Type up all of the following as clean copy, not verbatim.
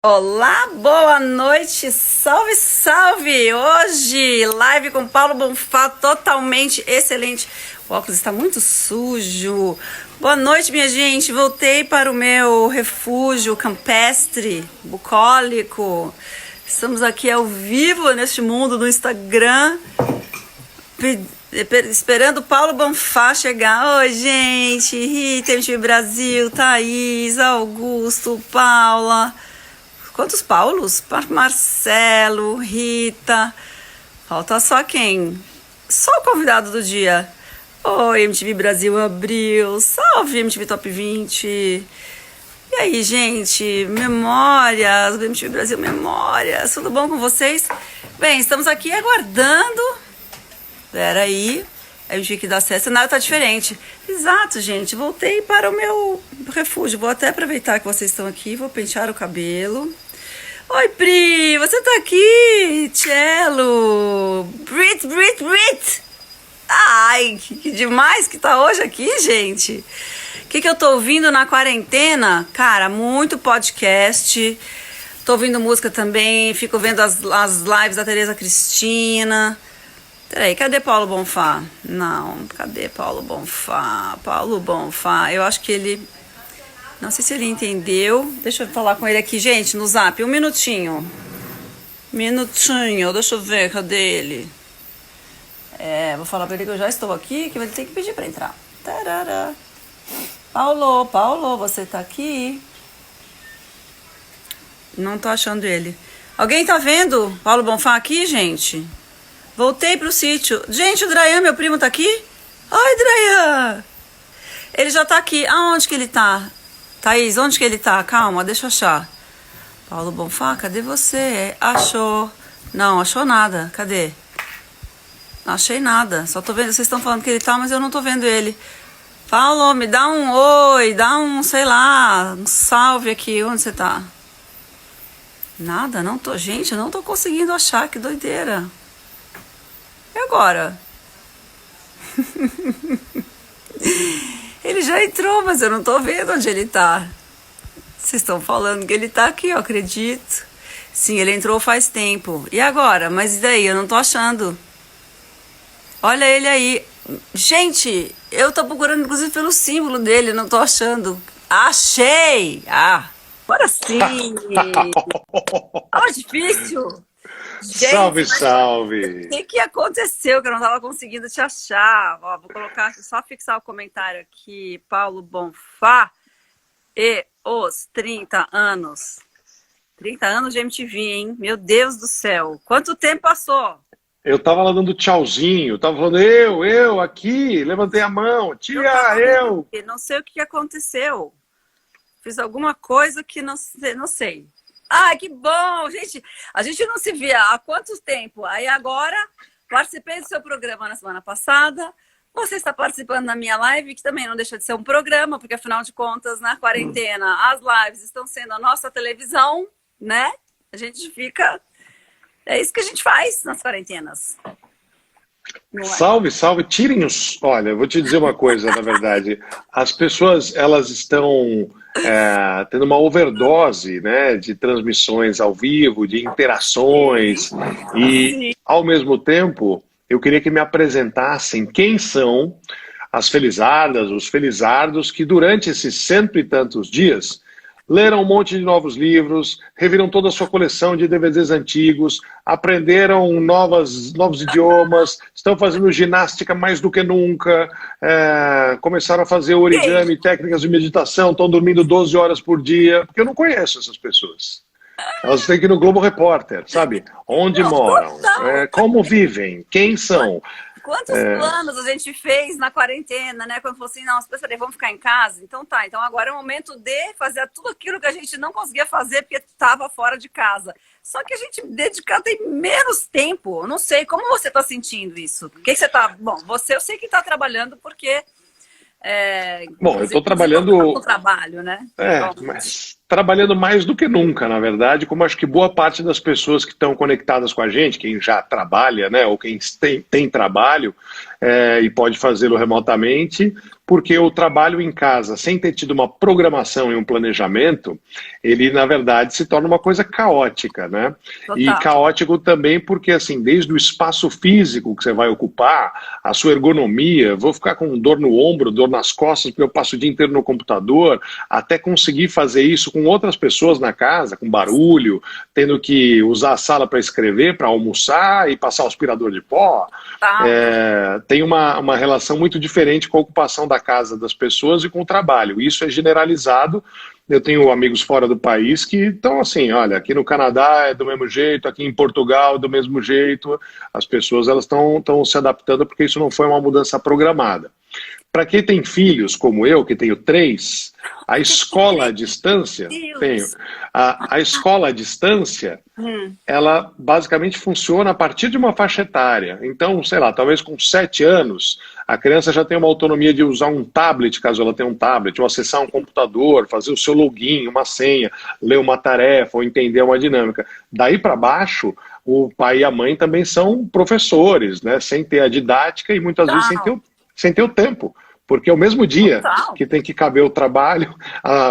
Olá, boa noite, salve, salve! Hoje, live com Paulo Bonfá, totalmente excelente. O óculos está muito sujo. Boa noite, minha gente. Voltei para o meu refúgio campestre, bucólico. Estamos aqui ao vivo neste mundo no Instagram, esperando o Paulo Bonfá chegar. Oi, gente. Rita, MTV Brasil, Thaís, Augusto, Paula. Quantos Paulos? Marcelo, Rita. Falta só quem? Só o convidado do dia. Oi, MTV Brasil abriu. Salve, MTV Top 20. E aí, gente? Memórias. MTV Brasil Memórias. Tudo bom com vocês? Bem, estamos aqui aguardando. Pera aí. A gente tem que dar acesso. Nada tá diferente. Exato, gente. Voltei para o meu refúgio. Vou até aproveitar que vocês estão aqui. Vou pentear o cabelo. Oi, Pri, você tá aqui? Cello. Brit. Ai, que demais que tá hoje aqui, gente. O que eu tô ouvindo na quarentena? Cara, muito podcast. Tô ouvindo música também. Fico vendo as lives da Tereza Cristina. Peraí, cadê Paulo Bonfá? Não, cadê Paulo Bonfá? Paulo Bonfá, eu acho que ele... Não sei se ele entendeu. Deixa eu falar com ele aqui, gente, no zap. Um minutinho. Deixa eu ver, cadê ele? Vou falar pra ele que eu já estou aqui, que ele tem que pedir pra entrar. Tarará. Paulo, você tá aqui? Não tô achando ele. Alguém tá vendo Paulo Bonfá aqui, gente? Voltei pro sítio. Gente, o Draian, meu primo, tá aqui? Oi, Draian! Ele já tá aqui. Aonde que ele tá? Thaís, onde que ele tá? Calma, deixa eu achar. Paulo Bonfá, cadê você? Achou. Não, achou nada. Cadê? Não achei nada. Só tô vendo, vocês estão falando que ele tá, mas eu não tô vendo ele. Paulo, me dá um oi, dá um, sei lá, um salve aqui. Onde você tá? Nada, não tô. Gente, eu não tô conseguindo achar, que doideira. E agora? Ele já entrou, mas eu não tô vendo onde ele tá. Vocês estão falando que ele tá aqui, eu acredito. Sim, ele entrou faz tempo. E agora? Mas e daí? Eu não tô achando. Olha ele aí. Gente, eu tô procurando inclusive pelo símbolo dele, não tô achando. Achei! Ah, agora sim! Ah, difícil! Salve, Gente, salve! o que aconteceu que eu não estava conseguindo te achar? Ó, vou colocar, só fixar o comentário aqui. Paulo Bonfá e os 30 anos. 30 anos de MTV, hein? Meu Deus do céu. Quanto tempo passou? Eu tava lá dando tchauzinho, tava falando eu, aqui, levantei a mão, tia, eu. Não sei o que aconteceu. Fiz alguma coisa que não sei. Ai, que bom! Gente, a gente não se via há quanto tempo? Aí agora, participei do seu programa na semana passada. Você está participando da minha live, que também não deixa de ser um programa, porque afinal de contas, na quarentena, as lives estão sendo a nossa televisão, né? A gente fica... É isso que a gente faz nas quarentenas. Salve, salve, tirem os... Olha, eu vou te dizer uma coisa, na verdade. As pessoas, elas estão tendo uma overdose, né, de transmissões ao vivo, de interações. E, ao mesmo tempo, eu queria que me apresentassem quem são as felizardas, os felizardos, que durante esses cento e tantos dias... leram um monte de novos livros, reviram toda a sua coleção de DVDs antigos, aprenderam novos idiomas, estão fazendo ginástica mais do que nunca, começaram a fazer origami, técnicas de meditação, estão dormindo 12 horas por dia, porque eu não conheço essas pessoas. Elas têm que ir no Globo Repórter, sabe? Onde moram, como vivem, quem são. Quantos planos a gente fez na quarentena, né? Quando falou assim, não, vamos ficar em casa? Então tá, então agora é o momento de fazer tudo aquilo que a gente não conseguia fazer porque estava fora de casa. Só que a gente tem menos tempo. Eu não sei, como você está sentindo isso? O que você está... Bom, você eu sei que está trabalhando porque... Bom, eu estou trabalhando... no trabalho, né? Mas trabalhando mais do que nunca, na verdade, como acho que boa parte das pessoas que estão conectadas com a gente, quem já trabalha, né, ou quem tem trabalho e pode fazê-lo remotamente, porque o trabalho em casa, sem ter tido uma programação e um planejamento, ele, na verdade, se torna uma coisa caótica, né? Total. E caótico também porque, assim, desde o espaço físico que você vai ocupar, a sua ergonomia, vou ficar com dor no ombro, dor nas costas, porque eu passo o dia inteiro no computador, até conseguir fazer isso com outras pessoas na casa, com barulho, tendo que usar a sala para escrever, para almoçar e passar o aspirador de pó. Tem uma relação muito diferente com a ocupação da casa das pessoas e com o trabalho. Isso é generalizado. Eu tenho amigos fora do país que estão assim, olha, aqui no Canadá é do mesmo jeito, aqui em Portugal é do mesmo jeito. As pessoas elas estão se adaptando porque isso não foi uma mudança programada. Para quem tem filhos, como eu, que tenho 3, a escola à distância, a escola à distância, ela basicamente funciona a partir de uma faixa etária. Então, sei lá, talvez com 7 anos, a criança já tem uma autonomia de usar um tablet, caso ela tenha um tablet, ou acessar um computador, fazer o seu login, uma senha, ler uma tarefa, ou entender uma dinâmica. Daí para baixo, o pai e a mãe também são professores, né, sem ter a didática e muitas vezes sem ter o tempo. Porque é o mesmo dia que tem que caber o trabalho,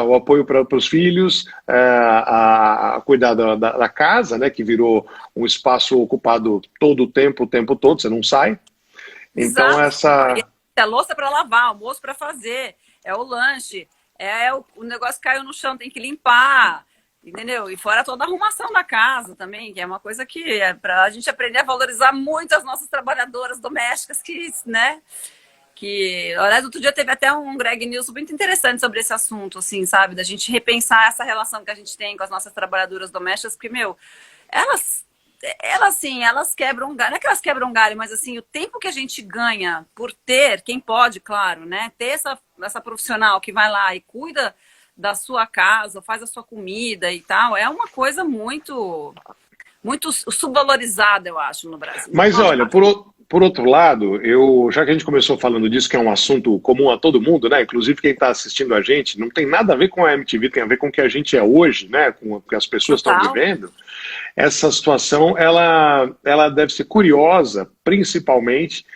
o apoio para os filhos, a cuidar da casa, né, que virou um espaço ocupado todo o tempo todo, você não sai. Então É a louça para lavar, almoço para fazer, é o lanche, o negócio caiu no chão, tem que limpar, entendeu? E fora toda a arrumação da casa também, que é uma coisa que é para a gente aprender a valorizar muito as nossas trabalhadoras domésticas, né? Aliás, outro dia teve até um Greg News muito interessante sobre esse assunto, assim, sabe? Da gente repensar essa relação que a gente tem com as nossas trabalhadoras domésticas, porque, elas quebram galho. Não é que elas quebram galho, mas, assim, o tempo que a gente ganha por ter, quem pode, claro, né? Ter essa profissional que vai lá e cuida da sua casa, faz a sua comida e tal, é uma coisa muito, muito subvalorizada, eu acho, no Brasil. Mas, olha, por outro lado, já que a gente começou falando disso, que é um assunto comum a todo mundo, né? Inclusive quem está assistindo a gente, não tem nada a ver com a MTV, tem a ver com o que a gente é hoje, né? Com o que as pessoas estão vivendo. Essa situação, ela deve ser curiosa, principalmente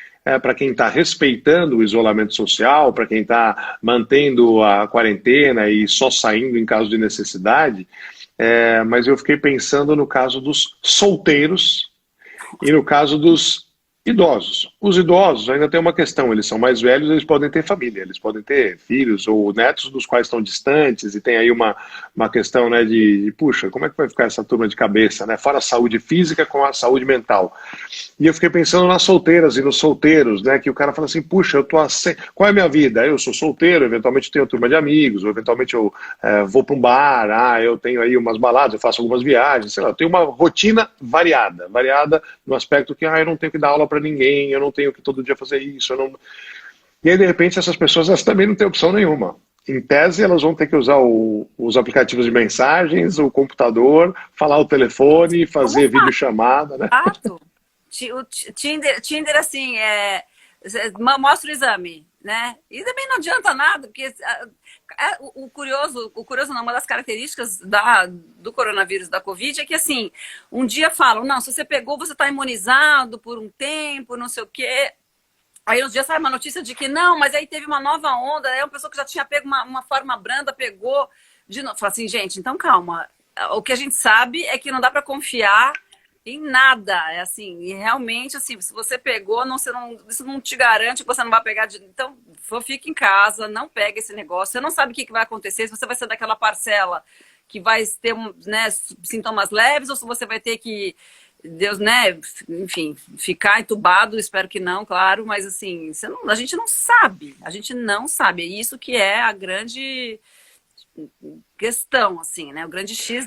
para quem está respeitando o isolamento social, para quem está mantendo a quarentena e só saindo em caso de necessidade. Mas eu fiquei pensando no caso dos solteiros e no caso dos idosos. Os idosos ainda tem uma questão, eles são mais velhos, eles podem ter família, eles podem ter filhos ou netos dos quais estão distantes, e tem aí uma questão, né, puxa, como é que vai ficar essa turma de cabeça, né, fora a saúde física com a saúde mental. E eu fiquei pensando nas solteiras e nos solteiros, né, que o cara fala assim, puxa, qual é a minha vida? Eu sou solteiro, eventualmente eu tenho uma turma de amigos, ou eventualmente eu vou para um bar, eu tenho aí umas baladas, eu faço algumas viagens, sei lá, eu tenho uma rotina variada no aspecto que, eu não tenho que dar aula para ninguém, eu não tenho que todo dia fazer isso, E aí, de repente, essas pessoas elas também não têm opção nenhuma. Em tese, elas vão ter que usar os aplicativos de mensagens, o computador, falar o telefone, fazer videochamada, né? Exato. O Tinder, assim, mostra o exame, né? E também não adianta nada, porque o curioso não, uma das características do coronavírus, da Covid, é que, assim, um dia falam, não, se você pegou, você está imunizado por um tempo, não sei o quê. Aí uns dias sai uma notícia de que não, mas aí teve uma nova onda, aí uma pessoa que já tinha pego uma forma branda, pegou de novo. Fala assim, gente, então calma. O que a gente sabe é que não dá para confiar em nada, assim, e realmente, assim, se você pegou, isso não te garante que você não vai pegar, então, fica em casa, não pega esse negócio, você não sabe o que vai acontecer, se você vai ser daquela parcela que vai ter, né, sintomas leves, ou se você vai ter que, Deus, né, enfim, ficar entubado, espero que não, claro, mas, assim, a gente não sabe, é isso que é a grande questão, assim, né? O grande X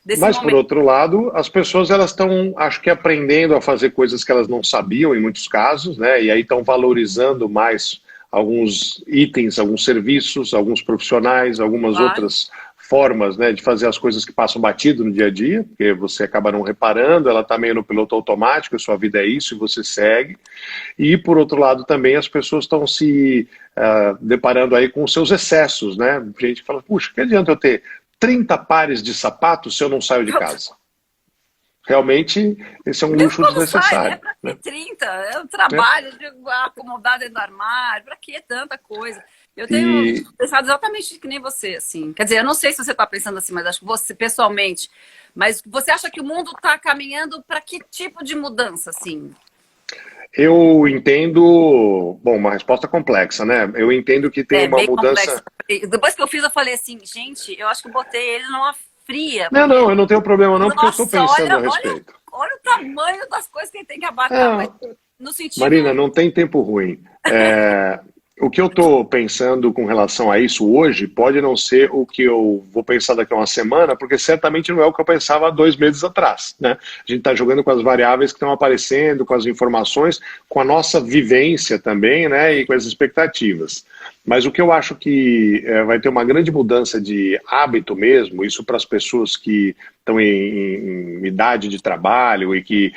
desse Mas, momento. por outro lado, as pessoas elas estão, acho que, aprendendo a fazer coisas que elas não sabiam em muitos casos, né? E aí estão valorizando mais alguns itens, alguns serviços, alguns profissionais, algumas outras formas, né, de fazer as coisas que passam batido no dia a dia, porque você acaba não reparando, ela está meio no piloto automático, a sua vida é isso e você segue. E, por outro lado, também as pessoas estão se deparando aí com os seus excessos, né? Gente que fala, puxa, que adianta eu ter 30 pares de sapatos se eu não saio de casa. Realmente, esse é um luxo desnecessário. Pra que 30? Eu trabalho de acomodar dentro do armário, pra que tanta coisa? Eu tenho pensado exatamente que nem você, assim. Quer dizer, eu não sei se você está pensando assim, mas acho que você, pessoalmente. Mas você acha que o mundo está caminhando para que tipo de mudança, assim? Eu entendo... Bom, uma resposta complexa, né? Eu entendo que tem uma mudança... Complexo. Depois que eu fiz, eu falei assim, gente, eu acho que eu botei ele numa fria. Não, eu não tenho problema não, porque eu estou pensando a respeito. Olha o tamanho das coisas que ele tem que abarcar, mas no sentido... Marina, não tem tempo ruim. O que eu estou pensando com relação a isso hoje pode não ser o que eu vou pensar daqui a uma semana, porque certamente não é o que eu pensava há 2 meses atrás, né? A gente está jogando com as variáveis que estão aparecendo, com as informações, com a nossa vivência também, né? E com as expectativas. Mas o que eu acho que vai ter uma grande mudança de hábito mesmo, isso para as pessoas que estão em idade de trabalho e que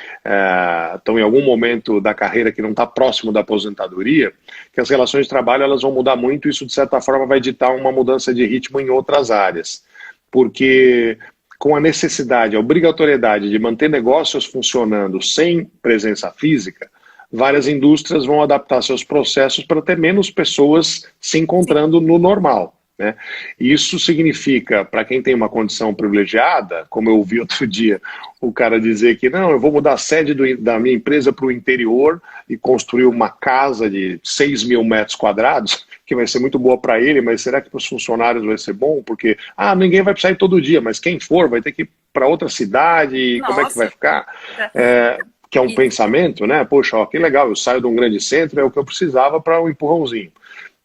estão em algum momento da carreira que não está próximo da aposentadoria, que as relações de trabalho elas vão mudar muito e isso, de certa forma, vai ditar uma mudança de ritmo em outras áreas. Porque com a necessidade, a obrigatoriedade de manter negócios funcionando sem presença física, várias indústrias vão adaptar seus processos para ter menos pessoas se encontrando no normal, né? Isso significa, para quem tem uma condição privilegiada, como eu ouvi outro dia, o cara dizer que não, eu vou mudar a sede da minha empresa para o interior e construir uma casa de 6 mil metros quadrados, que vai ser muito boa para ele, mas será que para os funcionários vai ser bom? Porque, ninguém vai precisar ir todo dia, mas quem for vai ter que ir para outra cidade, e como é que vai ficar? Que é um pensamento, né? Poxa, ó, que legal, eu saio de um grande centro, é o que eu precisava para um empurrãozinho.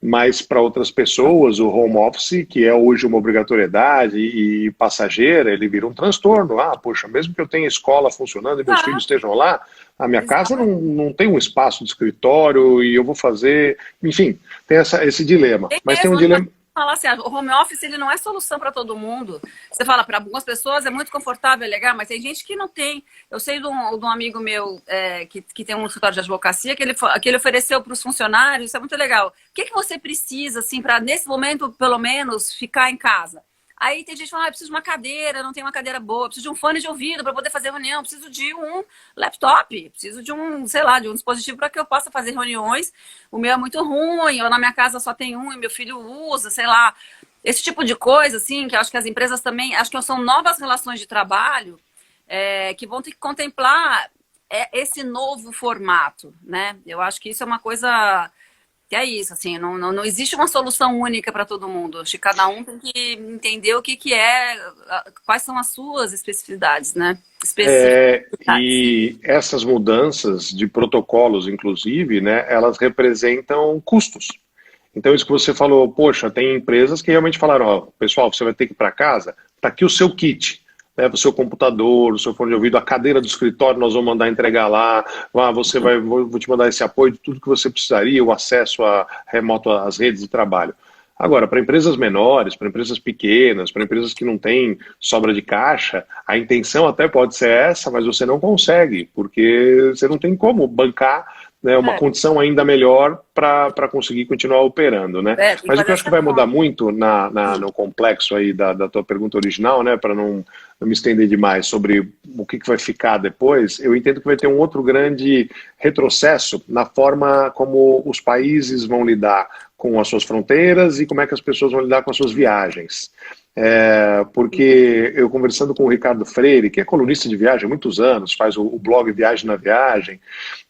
Mas para outras pessoas, o home office, que é hoje uma obrigatoriedade e passageira, ele vira um transtorno. Poxa, mesmo que eu tenha escola funcionando e meus filhos estejam lá, a minha casa não tem um espaço de escritório e eu vou fazer... Enfim, tem esse dilema. Mas tem um dilema... Falar assim, o home office ele não é solução para todo mundo. Você fala, para algumas pessoas é muito confortável, é legal, mas tem gente que não tem. Eu sei de um amigo meu que tem um escritório de advocacia que ele ofereceu para os funcionários, isso é muito legal. O que você precisa, assim, para nesse momento, pelo menos, ficar em casa? Aí tem gente que fala, eu preciso de uma cadeira, não tenho uma cadeira boa, preciso de um fone de ouvido para poder fazer reunião, preciso de um laptop, preciso de um, sei lá, de um dispositivo para que eu possa fazer reuniões. O meu é muito ruim, ou na minha casa só tem um e meu filho usa, sei lá. Esse tipo de coisa, assim, que eu acho que as empresas também, acho que são novas relações de trabalho que vão ter que contemplar esse novo formato, né? Eu acho que isso é uma coisa... que é isso, assim, não existe uma solução única para todo mundo. Acho que cada um tem que entender o que quais são as suas especificidades, né? E essas mudanças de protocolos, inclusive, né, elas representam custos. Então, isso que você falou, poxa, tem empresas que realmente falaram, pessoal, você vai ter que ir para casa, está aqui o seu kit. Leva o seu computador, o seu fone de ouvido, a cadeira do escritório, nós vamos mandar entregar lá, vou te mandar esse apoio de tudo que você precisaria, o acesso remoto às redes de trabalho. Agora, para empresas menores, para empresas pequenas, para empresas que não têm sobra de caixa, a intenção até pode ser essa, mas você não consegue, porque você não tem como bancar, né, uma condição ainda melhor para conseguir continuar operando, né? Mas o que eu acho que vai mudar muito no complexo aí da tua pergunta original, né, para não me estender demais sobre o que vai ficar depois, eu entendo que vai ter um outro grande retrocesso na forma como os países vão lidar com as suas fronteiras e como é que as pessoas vão lidar com as suas viagens. Porque eu conversando com o Ricardo Freire, que é colunista de viagem há muitos anos, faz o blog Viagem na Viagem,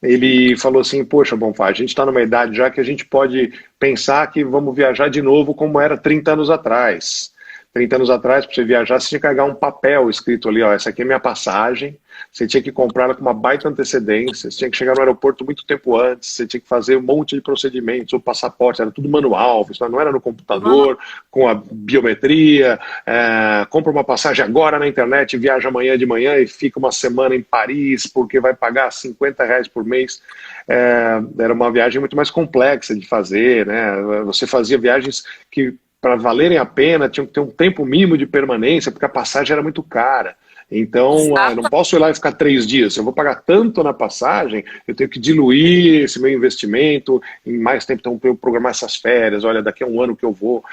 ele falou assim, poxa, Bonfá, a gente está numa idade já que a gente pode pensar que vamos viajar de novo como era 30 anos atrás. 30 anos atrás, para você viajar, você tinha que carregar um papel escrito ali, essa aqui é minha passagem, você tinha que comprar ela com uma baita antecedência, você tinha que chegar no aeroporto muito tempo antes, você tinha que fazer um monte de procedimentos, o passaporte, era tudo manual, não era no computador, com a biometria, compra uma passagem agora na internet, viaja amanhã de manhã e fica uma semana em Paris, porque vai pagar R$ 50 por mês. Era uma viagem muito mais complexa de fazer, né? Você fazia viagens que, para valerem a pena, tinham que ter um tempo mínimo de permanência, porque a passagem era muito cara. Então, não posso ir lá e ficar 3 dias. Se eu vou pagar tanto na passagem, eu tenho que diluir esse meu investimento em mais tempo, então eu programar essas férias, olha, daqui a um ano que eu vou.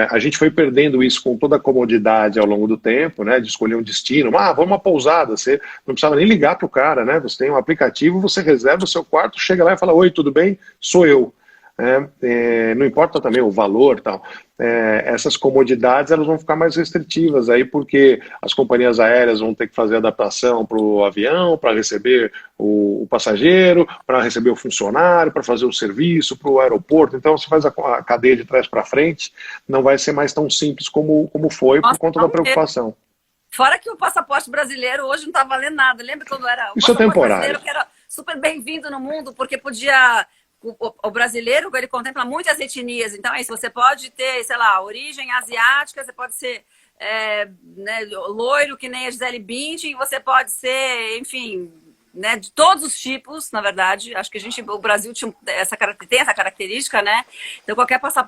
A gente foi perdendo isso com toda a comodidade ao longo do tempo, né, de escolher um destino. Vamos uma pousada, você não precisava nem ligar para o cara, né, você tem um aplicativo, você reserva o seu quarto, chega lá e fala, oi, tudo bem? Sou eu. Não importa também o valor e tal. Essas comodidades elas vão ficar mais restritivas aí, porque as companhias aéreas vão ter que fazer adaptação para o avião, para receber o passageiro, para receber o funcionário, para fazer o serviço, para o aeroporto. Então, se faz a cadeia de trás para frente, não vai ser mais tão simples como foi. Nossa, por conta da preocupação. Fora que o passaporte brasileiro hoje não está valendo nada. Lembra quando era o Isso é temporário, que era super bem-vindo no mundo, porque podia... O brasileiro, ele contempla muitas etnias, então é isso, você pode ter, sei lá, origem asiática, você pode ser né, loiro, que nem a Gisele Bündchen, você pode ser, enfim, né, de todos os tipos, na verdade. Acho que o Brasil tem essa característica, né? Então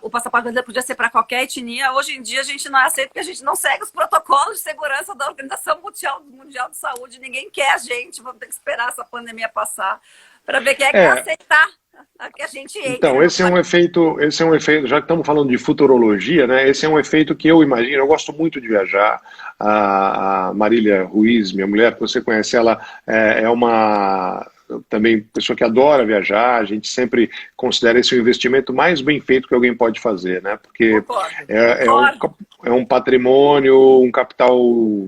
o passaporte brasileiro podia ser para qualquer etnia. Hoje em dia a gente não aceita porque a gente não segue os protocolos de segurança da Organização Mundial de Saúde. Ninguém quer a gente, vamos ter que esperar essa pandemia passar para ver quem é que vai aceitar que a gente entra. Então, esse é um efeito, já que estamos falando de futurologia, né? Esse é um efeito que eu imagino, eu gosto muito de viajar. A Marília Ruiz, minha mulher, que você conhece, ela é uma também pessoa que adora viajar, a gente sempre considera esse o investimento mais bem feito que alguém pode fazer, né? Porque é um patrimônio, um capital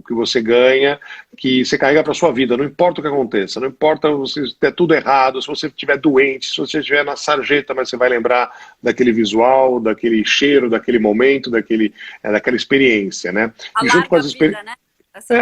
que você ganha, que você carrega para sua vida, não importa o que aconteça, não importa se der tudo errado, se você estiver doente, se você estiver na sarjeta, mas você vai lembrar daquele visual, daquele cheiro, daquele momento, daquela experiência, né? E junto com as experiências, né? Assim,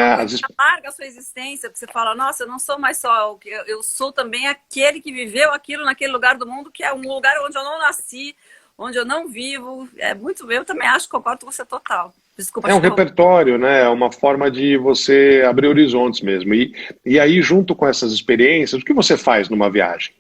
larga a sua existência, porque você fala, nossa, eu não sou mais só, eu sou também aquele que viveu aquilo naquele lugar do mundo, que é um lugar onde eu não nasci, onde eu não vivo. É muito, eu também acho que concordo com você total. Desculpa, é um repertório, né? É uma forma de você abrir horizontes mesmo. E aí, junto com essas experiências, o que você faz numa viagem?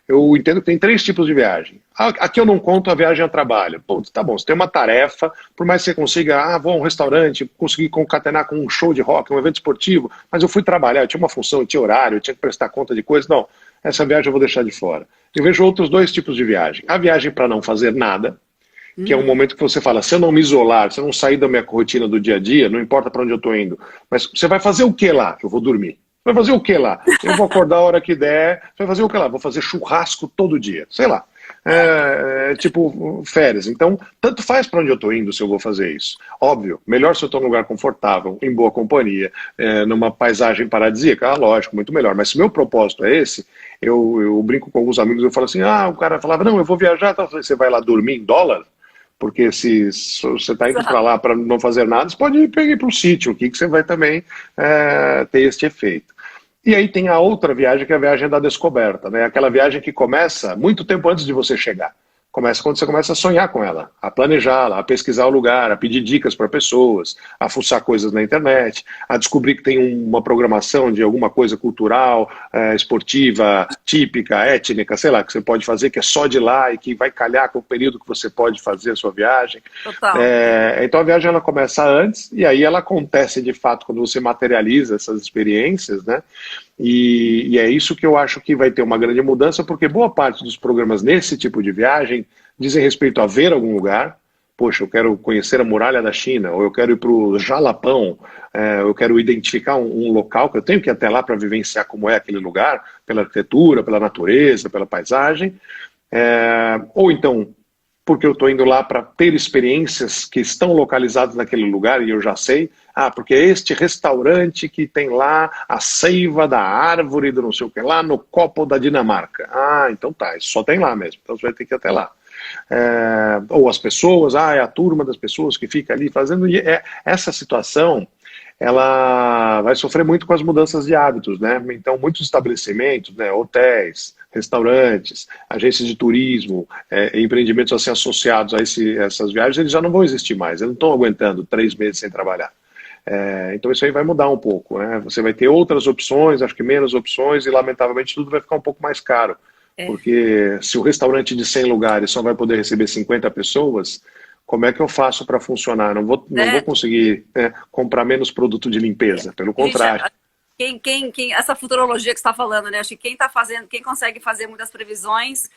Eu entendo que tem 3 tipos de viagem. Aqui eu não conto a viagem a trabalho. Pô, tá bom, você tem uma tarefa, por mais que você consiga, vou a um restaurante, conseguir concatenar com um show de rock, um evento esportivo, mas eu fui trabalhar, eu tinha uma função, eu tinha horário, eu tinha que prestar conta de coisas. Não, essa viagem eu vou deixar de fora. Eu vejo outros 2 tipos de viagem. A viagem para não fazer nada, que é um momento que você fala, se eu não me isolar, se eu não sair da minha rotina do dia a dia, não importa para onde eu estou indo, mas você vai fazer o que lá? Eu vou dormir. Vai fazer o que lá? Eu vou acordar a hora que der. Você vai fazer o que lá? Vou fazer churrasco todo dia. Sei lá. Tipo férias. Então, tanto faz para onde eu estou indo se eu vou fazer isso. Óbvio, melhor se eu estou num lugar confortável, em boa companhia, numa paisagem paradisíaca, lógico, muito melhor. Mas se meu propósito é esse, eu brinco com alguns amigos, eu falo assim, o cara falava, não, eu vou viajar, então, você vai lá dormir em dólar? Porque se você está indo para lá para não fazer nada, você pode ir para um sítio, que você vai também ter este efeito. E aí tem a outra viagem, que é a viagem da descoberta, né? Aquela viagem que começa muito tempo antes de você chegar. Começa quando você começa a sonhar com ela, a planejá-la, a pesquisar o lugar, a pedir dicas para pessoas, a fuçar coisas na internet, a descobrir que tem uma programação de alguma coisa cultural, esportiva, típica, étnica, sei lá, que você pode fazer, que é só de lá e que vai calhar com o período que você pode fazer a sua viagem. Total. Então a viagem ela começa antes e aí ela acontece de fato quando você materializa essas experiências, né? E é isso que eu acho que vai ter uma grande mudança, porque boa parte dos programas nesse tipo de viagem dizem respeito a ver algum lugar. Poxa, eu quero conhecer a muralha da China, ou eu quero ir para o Jalapão, eu quero identificar um local que eu tenho que ir até lá para vivenciar como é aquele lugar, pela arquitetura, pela natureza, pela paisagem. Ou então, porque eu estou indo lá para ter experiências que estão localizadas naquele lugar e eu já sei, porque é este restaurante que tem lá a seiva da árvore do não sei o que lá no copo da Dinamarca. Então tá, isso só tem lá mesmo, então você vai ter que ir até lá. Ou as pessoas, é a turma das pessoas que fica ali fazendo, e essa situação, ela vai sofrer muito com as mudanças de hábitos, né? Então muitos estabelecimentos, né, hotéis, restaurantes, agências de turismo, empreendimentos assim associados a essas viagens, eles já não vão existir mais, eles não estão aguentando 3 meses sem trabalhar. Então isso aí vai mudar um pouco, né? Você vai ter outras opções, acho que menos opções, e lamentavelmente tudo vai ficar um pouco mais caro. Porque se o restaurante de 100 lugares só vai poder receber 50 pessoas, como é que eu faço para funcionar? Não vou conseguir comprar menos produto de limpeza, pelo contrário. Essa futurologia que você está falando, né? Acho que quem consegue fazer muitas previsões,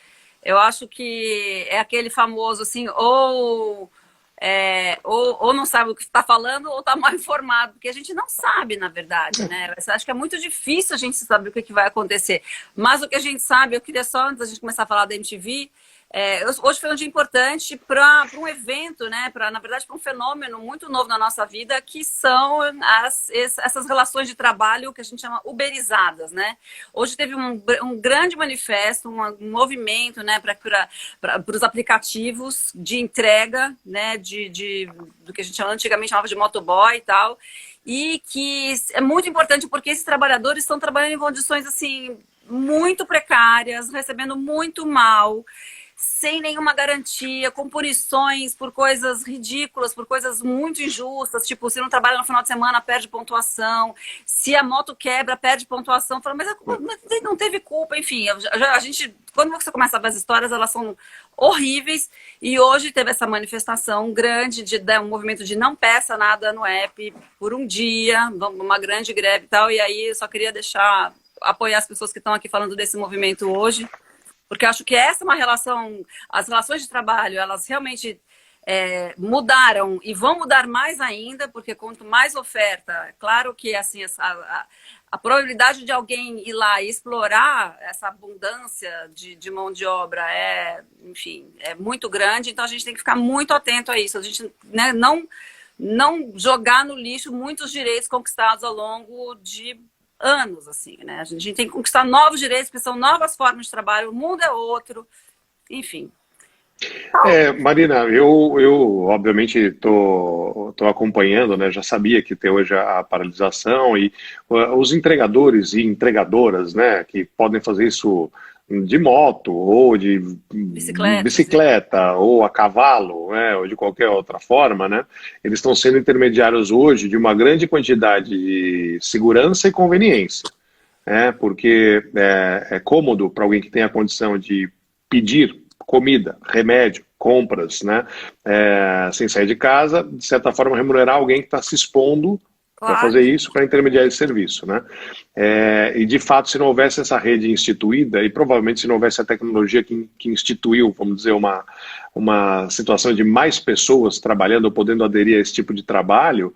eu acho que é aquele famoso assim, ou não sabe o que está falando, ou está mal informado, porque a gente não sabe, na verdade, né? Eu acho que é muito difícil a gente saber o que vai acontecer. Mas o que a gente sabe, eu queria só, antes da gente começar a falar da MTV, hoje foi um dia importante para um evento, né? Na verdade, para um fenômeno muito novo na nossa vida, que são essas relações de trabalho que a gente chama uberizadas, né? Hoje teve um grande manifesto, um movimento, né, para os aplicativos de entrega, né, do que a gente antigamente chamava de motoboy e tal, e que é muito importante porque esses trabalhadores estão trabalhando em condições assim muito precárias, recebendo muito mal, sem nenhuma garantia, com punições por coisas ridículas, por coisas muito injustas, tipo, se não trabalha no final de semana, perde pontuação, se a moto quebra, perde pontuação. Fala, mas não teve culpa, enfim. A gente, quando você começa a ver as histórias, elas são horríveis, e hoje teve essa manifestação grande, um movimento de não peça nada no app por um dia, uma grande greve e tal, e aí eu só queria apoiar as pessoas que estão aqui falando desse movimento hoje, porque eu acho que essa é uma relação, as relações de trabalho, elas realmente mudaram e vão mudar mais ainda, porque quanto mais oferta, é claro que assim, a probabilidade de alguém ir lá e explorar essa abundância de mão de obra enfim, é muito grande, então a gente tem que ficar muito atento a isso, a gente, né, não jogar no lixo muitos direitos conquistados ao longo de anos, assim, né? A gente tem que conquistar novos direitos, porque são novas formas de trabalho, o mundo é outro, enfim. Marina, eu obviamente estou acompanhando, né? Já sabia que tem hoje a paralisação e os entregadores e entregadoras, né? Que podem fazer isso de moto ou de bicicleta ou a cavalo, né? Ou de qualquer outra forma, né? Eles estão sendo intermediários hoje de uma grande quantidade de segurança e conveniência, né? Porque é cômodo para alguém que tem a condição de pedir comida, remédio, compras, né, sem sair de casa, de certa forma remunerar alguém que está se expondo para fazer isso, para intermediar esse serviço, né? E de fato, se não houvesse essa rede instituída, e provavelmente se não houvesse a tecnologia que instituiu, vamos dizer, uma situação de mais pessoas trabalhando ou podendo aderir a esse tipo de trabalho,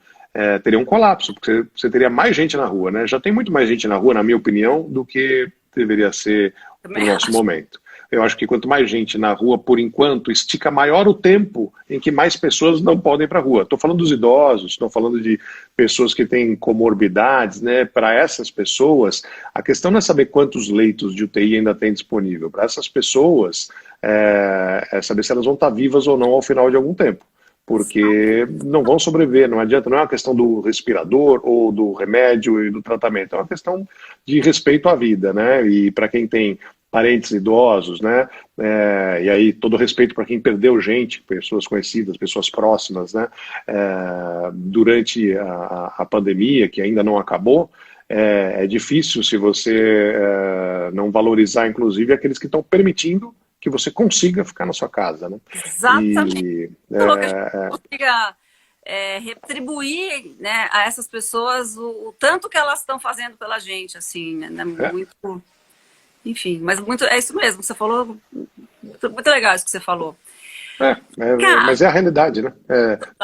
teria um colapso, porque você teria mais gente na rua, né? Já tem muito mais gente na rua, na minha opinião, do que deveria ser no nosso momento. Eu acho que quanto mais gente na rua, por enquanto, estica maior o tempo em que mais pessoas não podem ir para a rua. Estou falando dos idosos, estou falando de pessoas que têm comorbidades, né? Para essas pessoas, a questão não é saber quantos leitos de UTI ainda tem disponível. Para essas pessoas, é saber se elas vão estar vivas ou não ao final de algum tempo. Porque não vão sobreviver, não adianta, não é uma questão do respirador ou do remédio e do tratamento, é uma questão de respeito à vida, né? E para quem tem parentes idosos, né? E aí todo respeito para quem perdeu gente, pessoas conhecidas, pessoas próximas, né? Durante a pandemia, que ainda não acabou, é difícil se você não valorizar, inclusive, aqueles que estão permitindo que você consiga ficar na sua casa, né? Exatamente. Que a gente consiga retribuir, né, a essas pessoas o tanto que elas estão fazendo pela gente, assim, né? Muito... Enfim, mas é isso mesmo que você falou, muito legal isso que você falou. Mas é a realidade, né?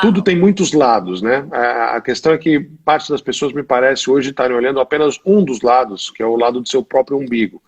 Tudo tem muitos lados, né? A questão é que parte das pessoas, me parece, hoje estarem olhando apenas um dos lados, que é o lado do seu próprio umbigo.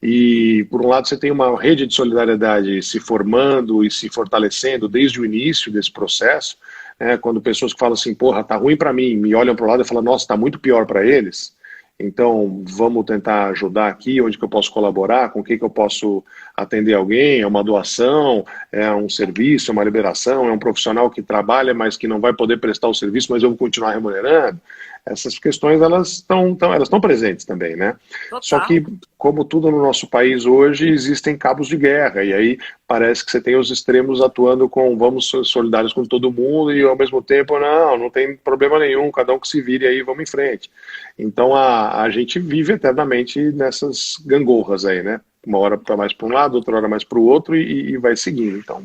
E, por um lado, você tem uma rede de solidariedade se formando e se fortalecendo desde o início desse processo, né? Quando pessoas que falam assim, porra, tá ruim para mim, me olham para o lado e falam, nossa, tá muito pior para eles. Então, vamos tentar ajudar aqui, onde que eu posso colaborar, com o que eu posso atender alguém, é uma doação, é um serviço, é uma liberação, é um profissional que trabalha, mas que não vai poder prestar o serviço, mas eu vou continuar remunerando. Essas questões, elas estão presentes também, né? Total. Só que, como tudo no nosso país hoje, existem cabos de guerra, e aí parece que você tem os extremos atuando com vamos solidários com todo mundo, e ao mesmo tempo, não tem problema nenhum, cada um que se vire aí, vamos em frente. Então a gente vive eternamente nessas gangorras aí, né? Uma hora mais para um lado, outra hora mais para o outro, e vai seguindo. Então,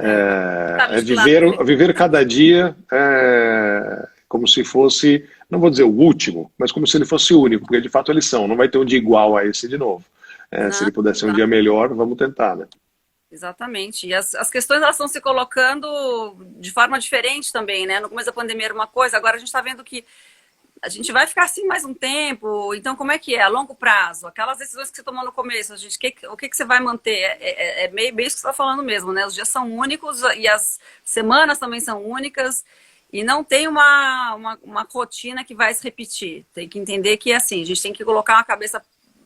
É viver cada dia como se fosse, não vou dizer o último, mas como se ele fosse único, porque de fato eles são, não vai ter um dia igual a esse de novo. Se ele puder ser um dia melhor, vamos tentar, né? Exatamente. E as questões elas estão se colocando de forma diferente também, né? No começo da pandemia era uma coisa, agora a gente está vendo que a gente vai ficar assim mais um tempo. Então, como é que é? A longo prazo? Aquelas decisões que você tomou no começo, o que você vai manter? É bem isso que você está falando mesmo, né? Os dias são únicos e as semanas também são únicas. E não tem uma rotina que vai se repetir. Tem que entender que, assim, a gente tem que colocar uma cabeça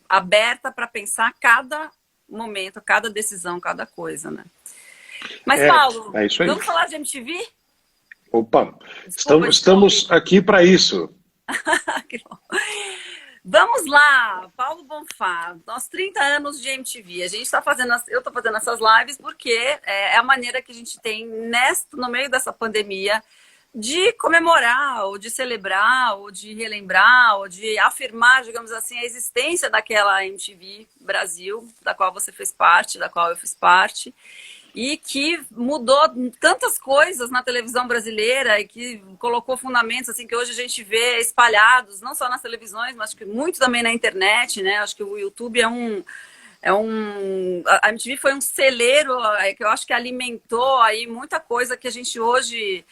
aberta para pensar cada momento, cada decisão, cada coisa, né? Mas, Paulo, vamos falar de MTV? Opa, estamos aqui para isso. Que bom. Vamos lá, Paulo Bonfá, nós 30 anos de MTV. A gente está fazendo, eu estou fazendo essas lives porque é a maneira que a gente tem no meio dessa pandemia de comemorar, ou de celebrar, ou de relembrar, ou de afirmar, digamos assim, a existência daquela MTV Brasil, da qual você fez parte, da qual eu fiz parte, e que mudou tantas coisas na televisão brasileira e que colocou fundamentos assim que hoje a gente vê espalhados, não só nas televisões, mas acho que muito também na internet, né? Acho que o YouTube a MTV foi um celeiro que eu acho que alimentou aí muita coisa que a gente hoje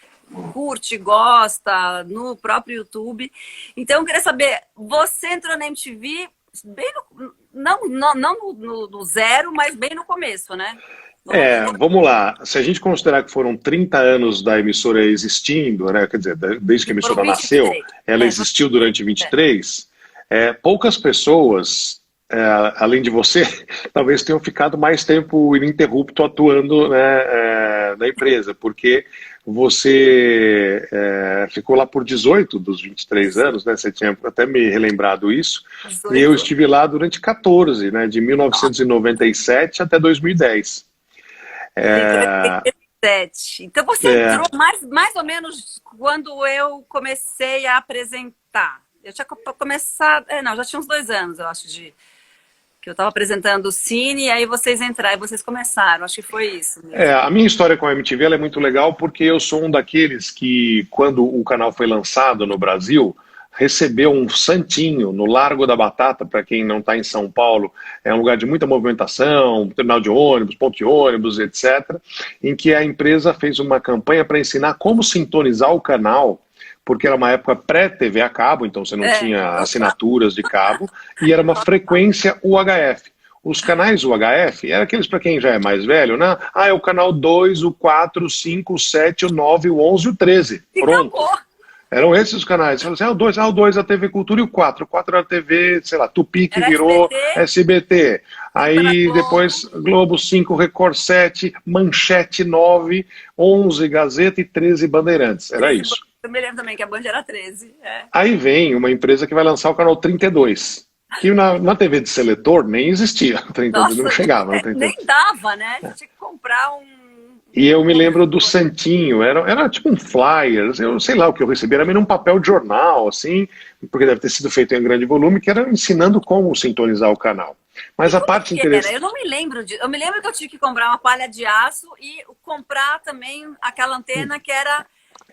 curte, gosta, no próprio YouTube. Então, eu queria saber, você entrou na MTV bem não no zero, mas bem no começo, né? Vamos lá. Se a gente considerar que foram 30 anos da emissora existindo, né? Quer dizer, desde que a emissora nasceu, ela existiu durante 23, poucas pessoas, além de você, talvez tenham ficado mais tempo ininterrupto atuando, né, na empresa, porque você ficou lá por 18 dos 23 anos, né? Você tinha até me relembrado isso. 18. E eu estive lá durante 14, né? De 1997 até 2010. Então você entrou mais ou menos quando eu comecei a apresentar. Eu tinha começado... já tinha uns 2 anos, eu acho, que eu estava apresentando o Cine, e aí vocês entraram, vocês começaram, acho que foi isso mesmo. A minha história com a MTV ela é muito legal, porque eu sou um daqueles que, quando o canal foi lançado no Brasil, recebeu um santinho no Largo da Batata. Para quem não está em São Paulo, é um lugar de muita movimentação, terminal de ônibus, ponto de ônibus, etc., em que a empresa fez uma campanha para ensinar como sintonizar o canal, porque era uma época pré-TV a cabo, então você não tinha assinaturas de cabo, e era uma frequência UHF. Os canais UHF eram aqueles, para quem já é mais velho, né? É o canal 2, o 4, o 5, o 7, o 9, o 11 e o 13. Pronto. Eram esses os canais. Você fala assim, o 2 é a TV Cultura e o 4. O 4 era a TV, sei lá, Tupi, que virou SBT. Aí depois Globo 5, Record 7, Manchete 9, 11 Gazeta e 13 Bandeirantes. Era isso. Eu me lembro também que a Band era 13. Aí vem uma empresa que vai lançar o canal 32, que na TV de seletor nem existia. 32 não chegava. Nem dava, né? Você tinha que comprar E eu me lembro do Santinho, era tipo um flyer, eu sei lá o que eu recebi, era meio um papel de jornal, assim, porque deve ter sido feito em grande volume, que era ensinando como sintonizar o canal. Mas a parte interessante... Eu não me lembro disso. Eu me lembro que eu tive que comprar uma palha de aço e comprar também aquela antena que era...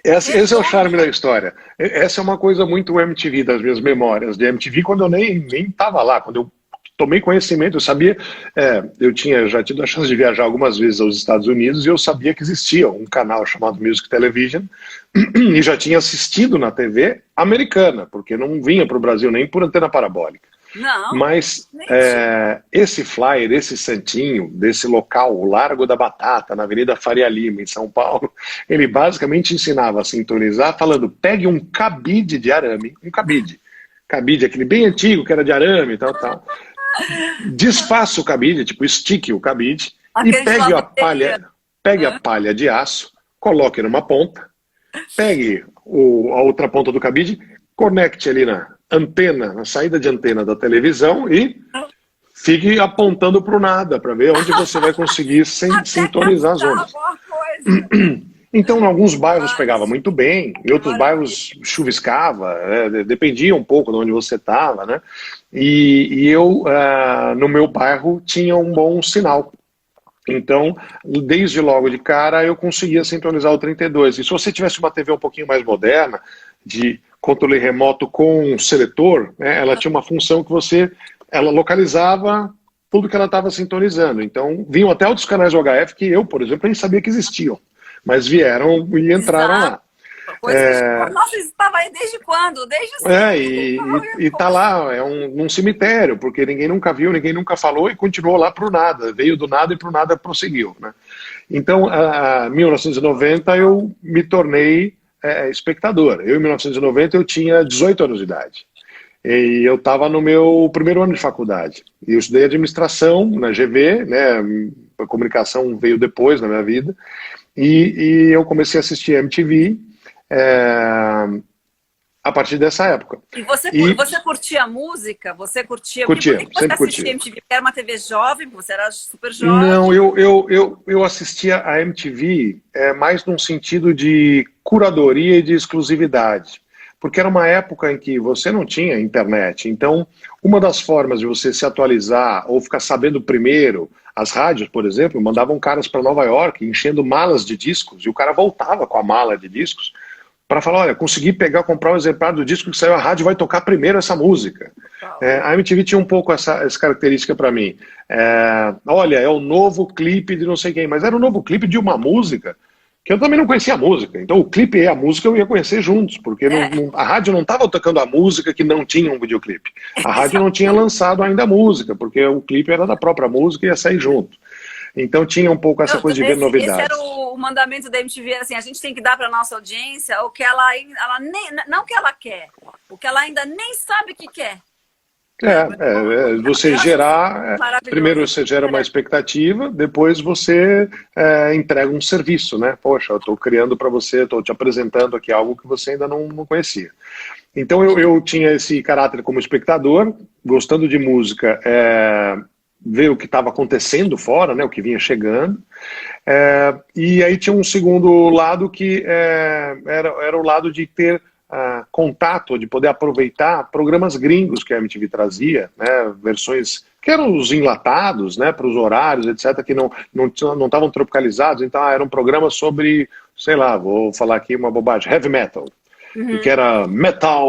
Esse é o charme da história. Essa é uma coisa muito MTV, das minhas memórias de MTV, quando eu nem estava lá, quando eu tomei conhecimento, eu sabia, eu tinha já tido a chance de viajar algumas vezes aos Estados Unidos e eu sabia que existia um canal chamado Music Television e já tinha assistido na TV americana, porque não vinha para o Brasil nem por antena parabólica. Não, mas esse flyer, esse santinho desse local, o Largo da Batata, na Avenida Faria Lima, em São Paulo, ele basicamente ensinava a sintonizar falando, pegue um cabide de arame, cabide, aquele bem antigo que era de arame e tal, desfaça o cabide, tipo estique o cabide, e pegue a palha de aço, coloque numa ponta, pegue a outra ponta do cabide, conecte ali na saída de antena da televisão e fique apontando para o nada, para ver onde você vai conseguir sintonizar as ondas. Então, em alguns bairros pegava muito bem, em outros bairros chuviscava, dependia um pouco de onde você estava, né? E eu, no meu bairro, tinha um bom sinal. Então, desde logo de cara, eu conseguia sintonizar o 32. E se você tivesse uma TV um pouquinho mais moderna, de controle remoto com seletor, né, ela tinha uma função que ela localizava tudo que ela estava sintonizando. Então, vinham até outros canais UHF que eu, por exemplo, nem sabia que existiam, mas vieram e entraram lá. Nossa, isso estava aí desde quando? Desde sempre. E tá lá, num cemitério, porque ninguém nunca viu, ninguém nunca falou e continuou lá pro nada. Veio do nada e pro nada prosseguiu, né? Então, em 1990, eu me tornei espectador. Em 1990, eu tinha 18 anos de idade. E eu estava no meu primeiro ano de faculdade. E eu estudei administração na GV, né? A comunicação veio depois na minha vida. E eu comecei a assistir MTV a partir dessa época. E você curtia música? Você curtia? Curtia, porque você sempre assistia curti. MTV? Era uma TV jovem, você era super jovem? Não, eu assistia a MTV mais num sentido de curadoria e de exclusividade. Porque era uma época em que você não tinha internet. Então, uma das formas de você se atualizar ou ficar sabendo primeiro, as rádios, por exemplo, mandavam caras para Nova York enchendo malas de discos, e o cara voltava com a mala de discos para falar, olha, consegui comprar um exemplar do disco que saiu, a rádio vai tocar primeiro essa música. A MTV tinha um pouco essa característica para mim. Olha, é o novo clipe de não sei quem, mas era o novo clipe de uma música que eu também não conhecia a música. Então o clipe e a música eu ia conhecer juntos, porque a rádio não estava tocando a música que não tinha um videoclipe. A rádio não tinha lançado ainda a música, porque o clipe era da própria música e ia sair junto. Então tinha um pouco essa coisa de ver novidades. Esse era o mandamento da MTV, assim, a gente tem que dar para nossa audiência o que ela nem, não o que ela quer, o que ela ainda nem sabe que quer. Você gerar, primeiro você gera uma expectativa, depois você entrega um serviço, né? Poxa, eu estou criando para você, estou te apresentando aqui algo que você ainda não conhecia. Então eu tinha esse caráter como espectador, gostando de música, ver o que estava acontecendo fora, né? O que vinha chegando. E aí tinha um segundo lado que era o lado de ter contato, de poder aproveitar programas gringos que a MTV trazia, né, versões que eram os enlatados, né, para os horários, etc., que não estavam tropicalizados, então eram programas sobre, sei lá, vou falar aqui uma bobagem, heavy metal, e que era Metal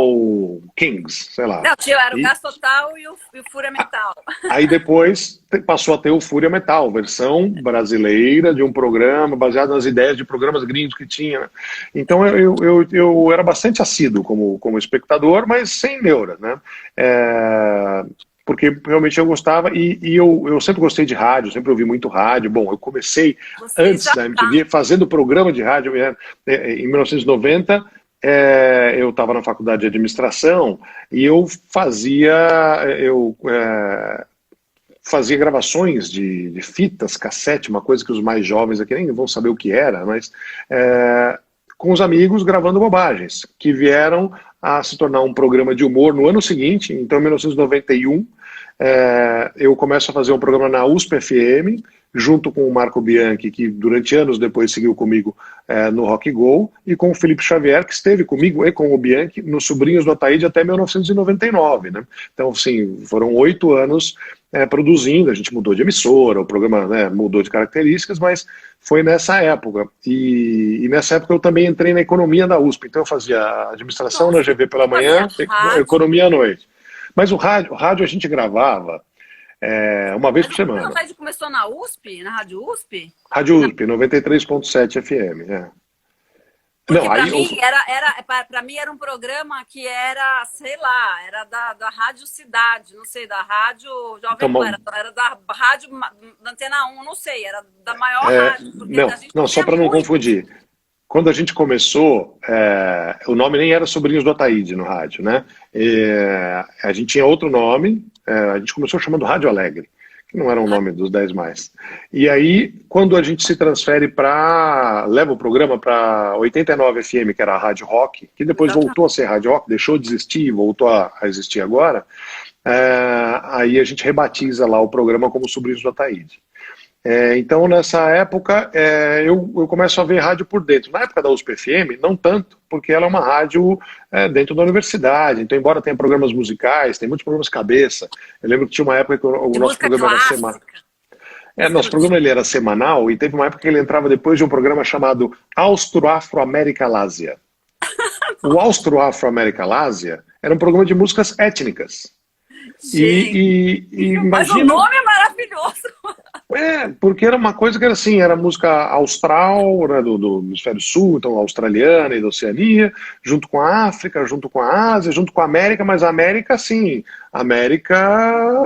Kings, sei lá. Não, era o Gás Total e o Fúria Metal. Aí depois passou a ter o Fúria Metal, versão brasileira de um programa baseado nas ideias de programas gringos que tinha. Então eu era bastante assíduo como espectador, mas sem neura, né? Porque realmente eu gostava e eu sempre gostei de rádio, sempre ouvi muito rádio. Bom, eu comecei antes da MTV fazendo programa de rádio em 1990. Eu estava na faculdade de administração e eu fazia gravações de fitas, cassete, uma coisa que os mais jovens aqui nem vão saber o que era, mas com os amigos gravando bobagens, que vieram a se tornar um programa de humor no ano seguinte. Então, em 1991, eu começo a fazer um programa na USP FM, junto com o Marco Bianchi, que durante anos depois seguiu comigo no Rock Go, e com o Felipe Xavier, que esteve comigo e com o Bianchi nos Sobrinhos do Ataíde até 1999, né? Então, assim, foram 8 anos produzindo, a gente mudou de emissora, o programa, né, mudou de características, mas foi nessa época. E nessa época eu também entrei na economia da USP, então eu fazia administração na GV pela manhã, economia à noite. Mas o rádio a gente gravava uma vez por semana. A rádio começou na USP? Na Rádio USP? Rádio USP, 93.7 FM, Não, para mim era um programa que era, sei lá, era da Rádio Cidade, não sei, da Rádio Jovem Pan, era da Rádio da Antena 1, não sei, era da maior rádio. Não, só para não confundir. Quando a gente começou, o nome nem era Sobrinhos do Ataíde no rádio, né? A gente tinha outro nome, a gente começou chamando Rádio Alegre, que não era um nome dos 10 mais. E aí, quando a gente se transfere leva o programa para 89 FM, que era a Rádio Rock, que depois voltou a ser Rádio Rock, deixou de existir e voltou a existir agora, aí a gente rebatiza lá o programa como Sobrinhos do Ataíde. Então, nessa época, eu começo a ver rádio por dentro. Na época da USP FM, não tanto, porque ela é uma rádio dentro da universidade. Então, embora tenha programas musicais, tem muitos programas cabeça. Eu lembro que tinha uma época que o nosso programa era semanal. Nosso programa ele era semanal e teve uma época que ele entrava depois de um programa chamado Austro-Afro-América-Lásia. O Austro-Afro-América-Lásia era um programa de músicas étnicas. Gente, mas o imagina... nome é maravilhoso. Porque era uma coisa que era assim, era música austral, né, do hemisfério sul, então australiana e da Oceania, junto com a África, junto com a Ásia, junto com a América, mas a América, assim, América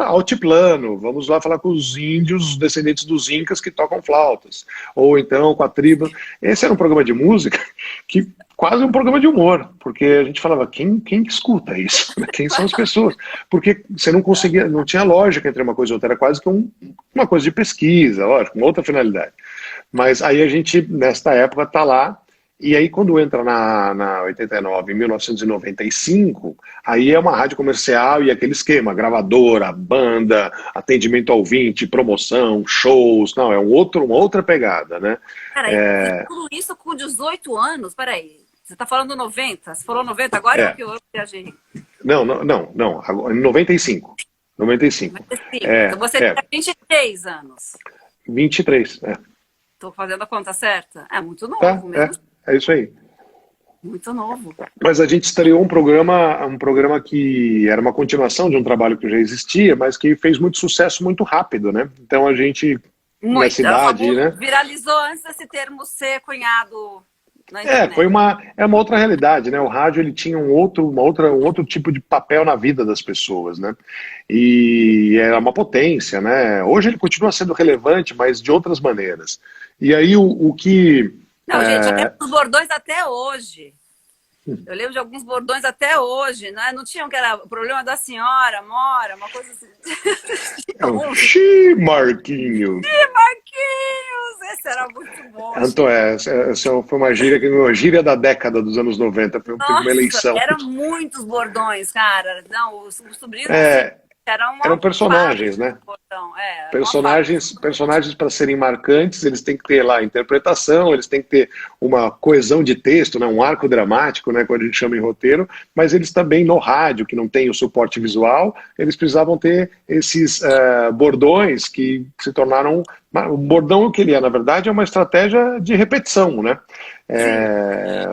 altiplano, vamos lá falar com os índios, os descendentes dos incas que tocam flautas, ou então com a tribo. Esse era um programa de música que quase um programa de humor, porque a gente falava, quem que escuta isso? Quem são as pessoas? Porque você não conseguia, não tinha lógica entre uma coisa e outra, era quase que uma coisa de pesquisa, lógico, uma outra finalidade. Mas aí a gente, nesta época, tá lá, e aí quando entra na 89, em 1995, aí é uma rádio comercial e aquele esquema, gravadora, banda, atendimento ao ouvinte, promoção, shows, não, é uma outra pegada, né? Peraí, tudo isso com 18 anos, peraí. Você está falando 90? Você falou 90 agora ou que eu viajei? Não, em 95. 95. Então você tem 23 anos. 23, Estou fazendo a conta certa? É muito novo mesmo. É isso aí. Muito novo. Mas a gente estreou um programa que era uma continuação de um trabalho que já existia, mas que fez muito sucesso muito rápido, né? Então a gente, na cidade, né? Viralizou antes desse termo ser cunhado na internet. É uma outra realidade, né? O rádio ele tinha um outro tipo de papel na vida das pessoas, né? E era uma potência, né? Hoje ele continua sendo relevante, mas de outras maneiras. E aí o que... Não, gente, eu lembro dos bordões até hoje. Eu lembro de alguns bordões até hoje, né? Não tinham que era o problema da senhora, mora, uma coisa assim. Xiii, Marquinhos! Xiii, Marquinhos! Esse era muito bom. Essa foi uma gíria da década dos anos 90, foi uma eleição. Eram muitos bordões, cara. Não, os sobrinhos eram personagens, né? Personagens para serem marcantes, eles têm que ter lá interpretação, eles têm que ter uma coesão de texto, né, um arco dramático, né, como a gente chama em roteiro, mas eles também no rádio, que não tem o suporte visual, eles precisavam ter esses bordões que se tornaram... O bordão, o que ele é, na verdade, é uma estratégia de repetição, né?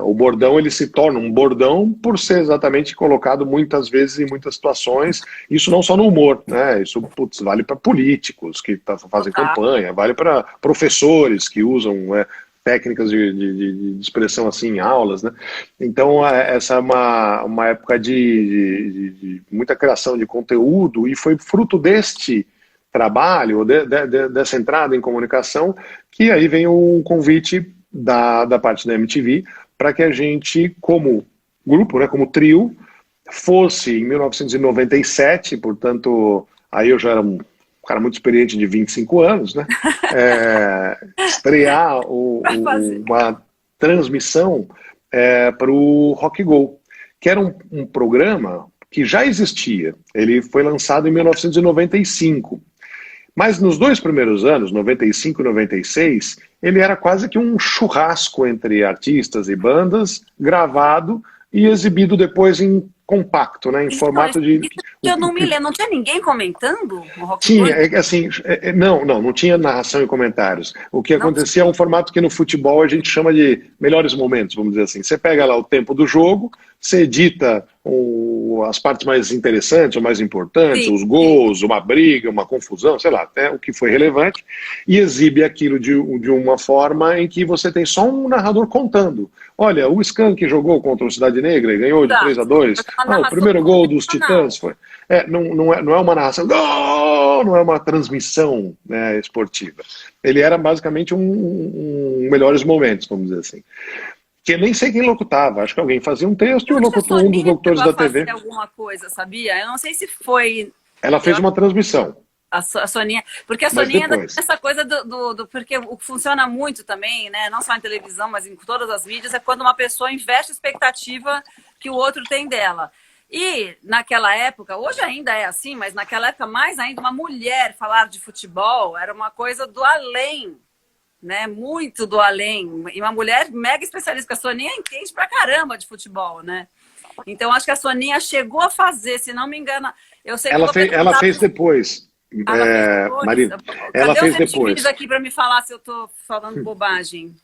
O bordão ele se torna um bordão por ser exatamente colocado muitas vezes em muitas situações. Isso não só no humor, né? Isso vale para políticos que fazem campanha, vale para professores que usam técnicas de expressão assim em aulas, né? Então essa é uma época de muita criação de conteúdo e foi fruto deste trabalho, dessa entrada em comunicação, que aí vem um convite da parte da MTV para que a gente, como grupo, né, como trio, fosse em 1997, portanto, aí eu já era um cara muito experiente de 25 anos, né, estrear uma transmissão para o Rock Go, que era um programa que já existia, ele foi lançado em 1995. Mas nos 2 primeiros anos, 95 e 96, ele era quase que um churrasco entre artistas e bandas, gravado e exibido depois em compacto, né, em formato de... Eu não me lembro, não tinha ninguém comentando? Tinha, assim, não tinha narração e comentários. O que acontecia é um formato que no futebol a gente chama de melhores momentos, vamos dizer assim. Você pega lá o tempo do jogo, você edita as partes mais interessantes ou mais importantes, os gols, uma briga, uma confusão, sei lá, até o que foi relevante, e exibe aquilo de uma forma em que você tem só um narrador contando. Olha, o Skank jogou contra o Cidade Negra e ganhou de 3-2. O primeiro gol dos Titãs foi... Não é uma narração, gol! Não é uma transmissão, né, esportiva. Ele era basicamente um melhores momentos, vamos dizer assim. Que nem sei quem locutava, acho que alguém fazia um texto e um dos locutores da TV. Alguma coisa, sabia? Eu não sei se foi... Ela fez uma transmissão. A Soninha, porque a Soninha tem essa coisa porque o que funciona muito também, né, não só em televisão, mas em todas as mídias, é quando uma pessoa investe a expectativa que o outro tem dela. E naquela época, hoje ainda é assim, mas naquela época mais ainda, uma mulher falar de futebol era uma coisa do além, né, muito do além. E uma mulher mega especialista, porque a Soninha entende pra caramba de futebol, né? Então acho que a Soninha chegou a fazer, se não me engano, eu sei que ela fez depois. Ela fez depois? Marina, ela Cadê os fez MTVs depois. aqui para me falar se eu tô falando bobagem?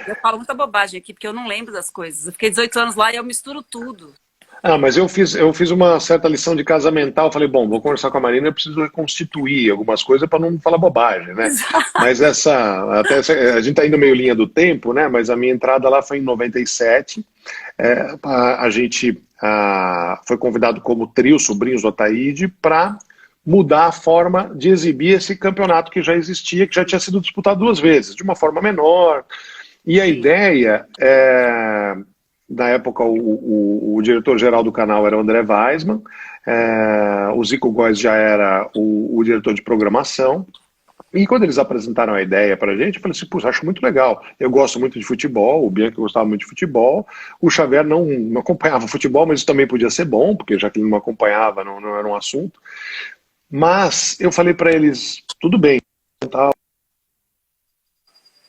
Eu falo muita bobagem aqui, porque eu não lembro das coisas. Eu fiquei 18 anos lá e eu misturo tudo. Ah, mas eu fiz uma certa lição de casa mental. Falei, bom, vou conversar com a Marina, eu preciso reconstituir algumas coisas para não falar bobagem, né? Mas a gente está indo meio linha do tempo, né? Mas a minha entrada lá foi em 97. A gente foi convidado como trio Sobrinhos do Ataíde para mudar a forma de exibir esse campeonato que já existia, que já tinha sido disputado 2 vezes, de uma forma menor. E a ideia na época, o diretor-geral do canal era o André Weisman, o Zico Góes já era o diretor de programação, e quando eles apresentaram a ideia para a gente, eu falei assim, puxa, acho muito legal, eu gosto muito de futebol, o Bianchi gostava muito de futebol, o Xavier não acompanhava futebol, mas isso também podia ser bom, porque já que ele não acompanhava, não era um assunto, mas eu falei para eles, tudo bem, tal.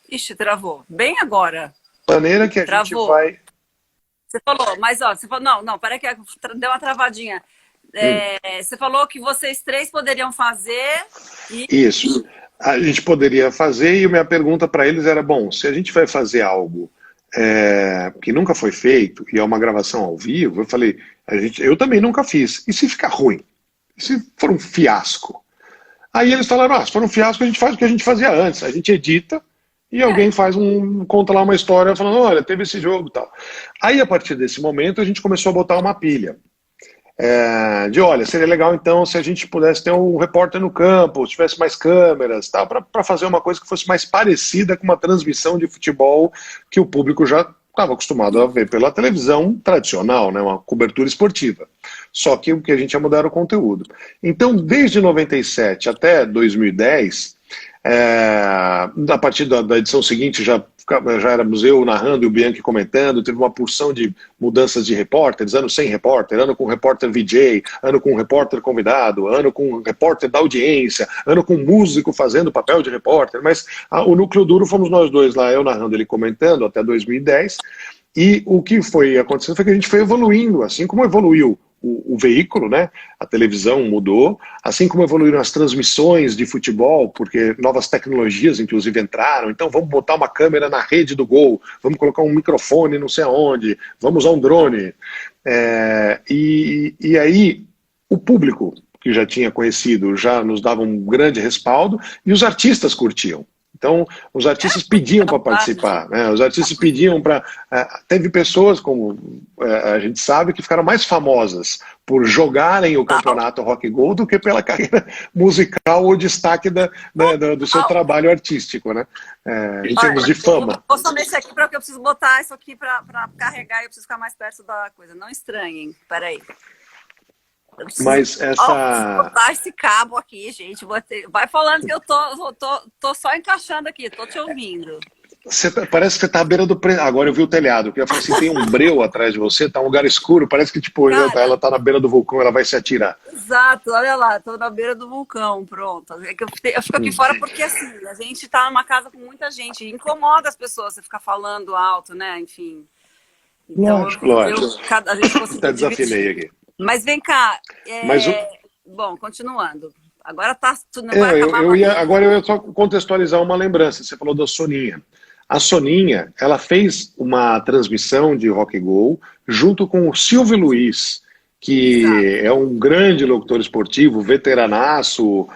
Ixi, travou. Bem agora. Maneira que a gente vai... Você falou, mas ó, você falou, não, peraí que deu uma travadinha. Você falou que vocês 3 poderiam fazer e... Isso, a gente poderia fazer e a minha pergunta para eles era, bom, se a gente vai fazer algo que nunca foi feito e é uma gravação ao vivo, eu falei, eu também nunca fiz, e se ficar ruim? E se for um fiasco? Aí eles falaram, se for um fiasco a gente faz o que a gente fazia antes, a gente edita, e alguém conta lá uma história falando, olha, teve esse jogo e tal. Aí, a partir desse momento, a gente começou a botar uma pilha. Olha, seria legal então se a gente pudesse ter um repórter no campo, se tivesse mais câmeras, tal, para fazer uma coisa que fosse mais parecida com uma transmissão de futebol que o público já estava acostumado a ver pela televisão tradicional, né, uma cobertura esportiva. Só que o que a gente ia mudar era o conteúdo. Então, desde 97 até 2010... a partir da edição seguinte já éramos eu narrando e o Bianchi comentando, teve uma porção de mudanças de repórteres, ano sem repórter, ano com repórter VJ, ano com repórter convidado, ano com repórter da audiência, ano com músico fazendo papel de repórter, mas o núcleo duro fomos nós dois lá, eu narrando, ele comentando até 2010, e o que foi acontecendo foi que a gente foi evoluindo, assim como evoluiu o veículo, né? A televisão mudou, assim como evoluíram as transmissões de futebol, porque novas tecnologias, inclusive, entraram. Então, vamos botar uma câmera na rede do gol, vamos colocar um microfone não sei aonde, vamos usar um drone. E aí, o público, que já tinha conhecido, já nos dava um grande respaldo, e os artistas curtiam. Então, os artistas pediam para participar, né? Os artistas pediam para... teve pessoas, como a gente sabe, que ficaram mais famosas por jogarem o campeonato Rock Go do que pela carreira musical ou destaque do seu trabalho artístico, né? Em termos de fama. Vou só mexer aqui porque eu preciso botar isso aqui para carregar e eu preciso ficar mais perto da coisa. Não estranhem, peraí. Mas essa... Vou botar esse cabo aqui, gente. Vai falando que eu tô só encaixando aqui, tô te ouvindo. Parece que você tá à beira do... Agora eu vi o telhado, porque eu falei assim, tem um breu atrás de você, tá um lugar escuro, parece que tipo, ela tá na beira do vulcão, ela vai se atirar. Exato, olha lá, tô na beira do vulcão, pronto. É que eu fico aqui fora porque assim, a gente tá numa casa com muita gente, incomoda as pessoas você ficar falando alto, né, enfim. Então, lógico. A gente conseguiu Até desafinei aqui. Mas vem cá, bom, continuando. Agora tá tudo não vai acabar. Agora eu ia só contextualizar uma lembrança. Você falou da Soninha. A Soninha, ela fez uma transmissão de Rock Go junto com o Silvio Luiz, que é um grande locutor esportivo, veteranaço,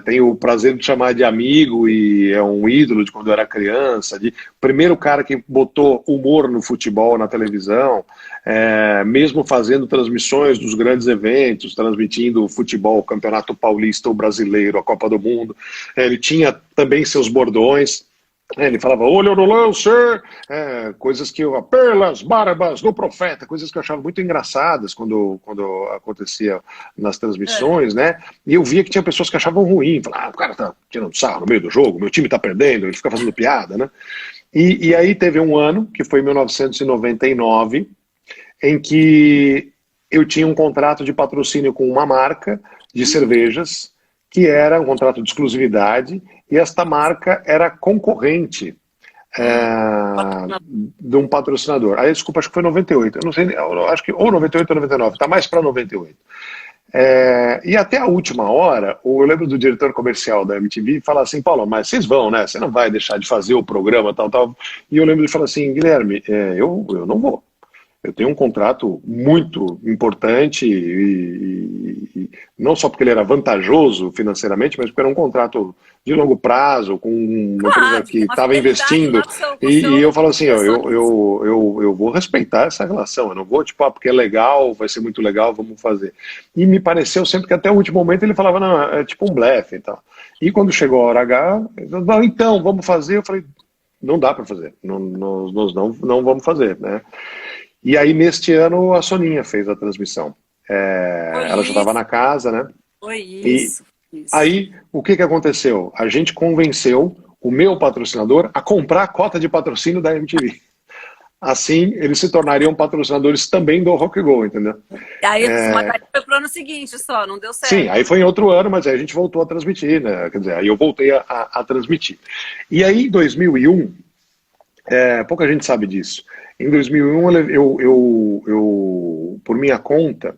tenho o prazer de chamar de amigo e é um ídolo de quando eu era criança, primeiro cara que botou humor no futebol, na televisão, mesmo fazendo transmissões dos grandes eventos, transmitindo o futebol, o Campeonato Paulista, o Brasileiro, a Copa do Mundo. Ele tinha também seus bordões. Ele falava, olho no lance, coisas que eu, pelas barbas do profeta, coisas que eu achava muito engraçadas quando acontecia nas transmissões, né? E eu via que tinha pessoas que achavam ruim, falavam, o cara tá tirando sarro no meio do jogo, meu time tá perdendo, ele fica fazendo piada, né? E aí teve um ano, que foi em 1999, em que eu tinha um contrato de patrocínio com uma marca de cervejas, que era um contrato de exclusividade, e esta marca era concorrente de um patrocinador. Aí, desculpa, acho que foi 98, eu não sei, acho que ou 98 ou 99, tá mais para 98. E até a última hora, eu lembro do diretor comercial da MTV falar assim, Paulo, mas vocês vão, né? Você não vai deixar de fazer o programa, tal, tal. E eu lembro de falar assim, Guilherme, eu não vou. Eu tenho um contrato muito importante e não só porque ele era vantajoso financeiramente, mas porque era um contrato de longo prazo, com uma empresa que estava investindo. E eu falo assim, eu vou respeitar essa relação, eu não vou, tipo, porque é legal, vai ser muito legal, vamos fazer. E me pareceu sempre que até o último momento ele falava, não, é tipo um blefe e tal. E quando chegou a hora H, então, vamos fazer, eu falei, não dá para fazer, nós não vamos fazer, né? E aí, neste ano, a Soninha fez a transmissão. Ela já estava na casa, né? Foi isso. Aí, o que aconteceu? A gente convenceu o meu patrocinador a comprar a cota de patrocínio da MTV. Assim, eles se tornariam patrocinadores também do Rock Go, entendeu? Aí, mas aí foi pro ano seguinte só, não deu certo. Sim, aí foi em outro ano, mas aí a gente voltou a transmitir, né? Quer dizer, aí eu voltei a transmitir. E aí, em 2001, pouca gente sabe disso. Em 2001, eu por minha conta,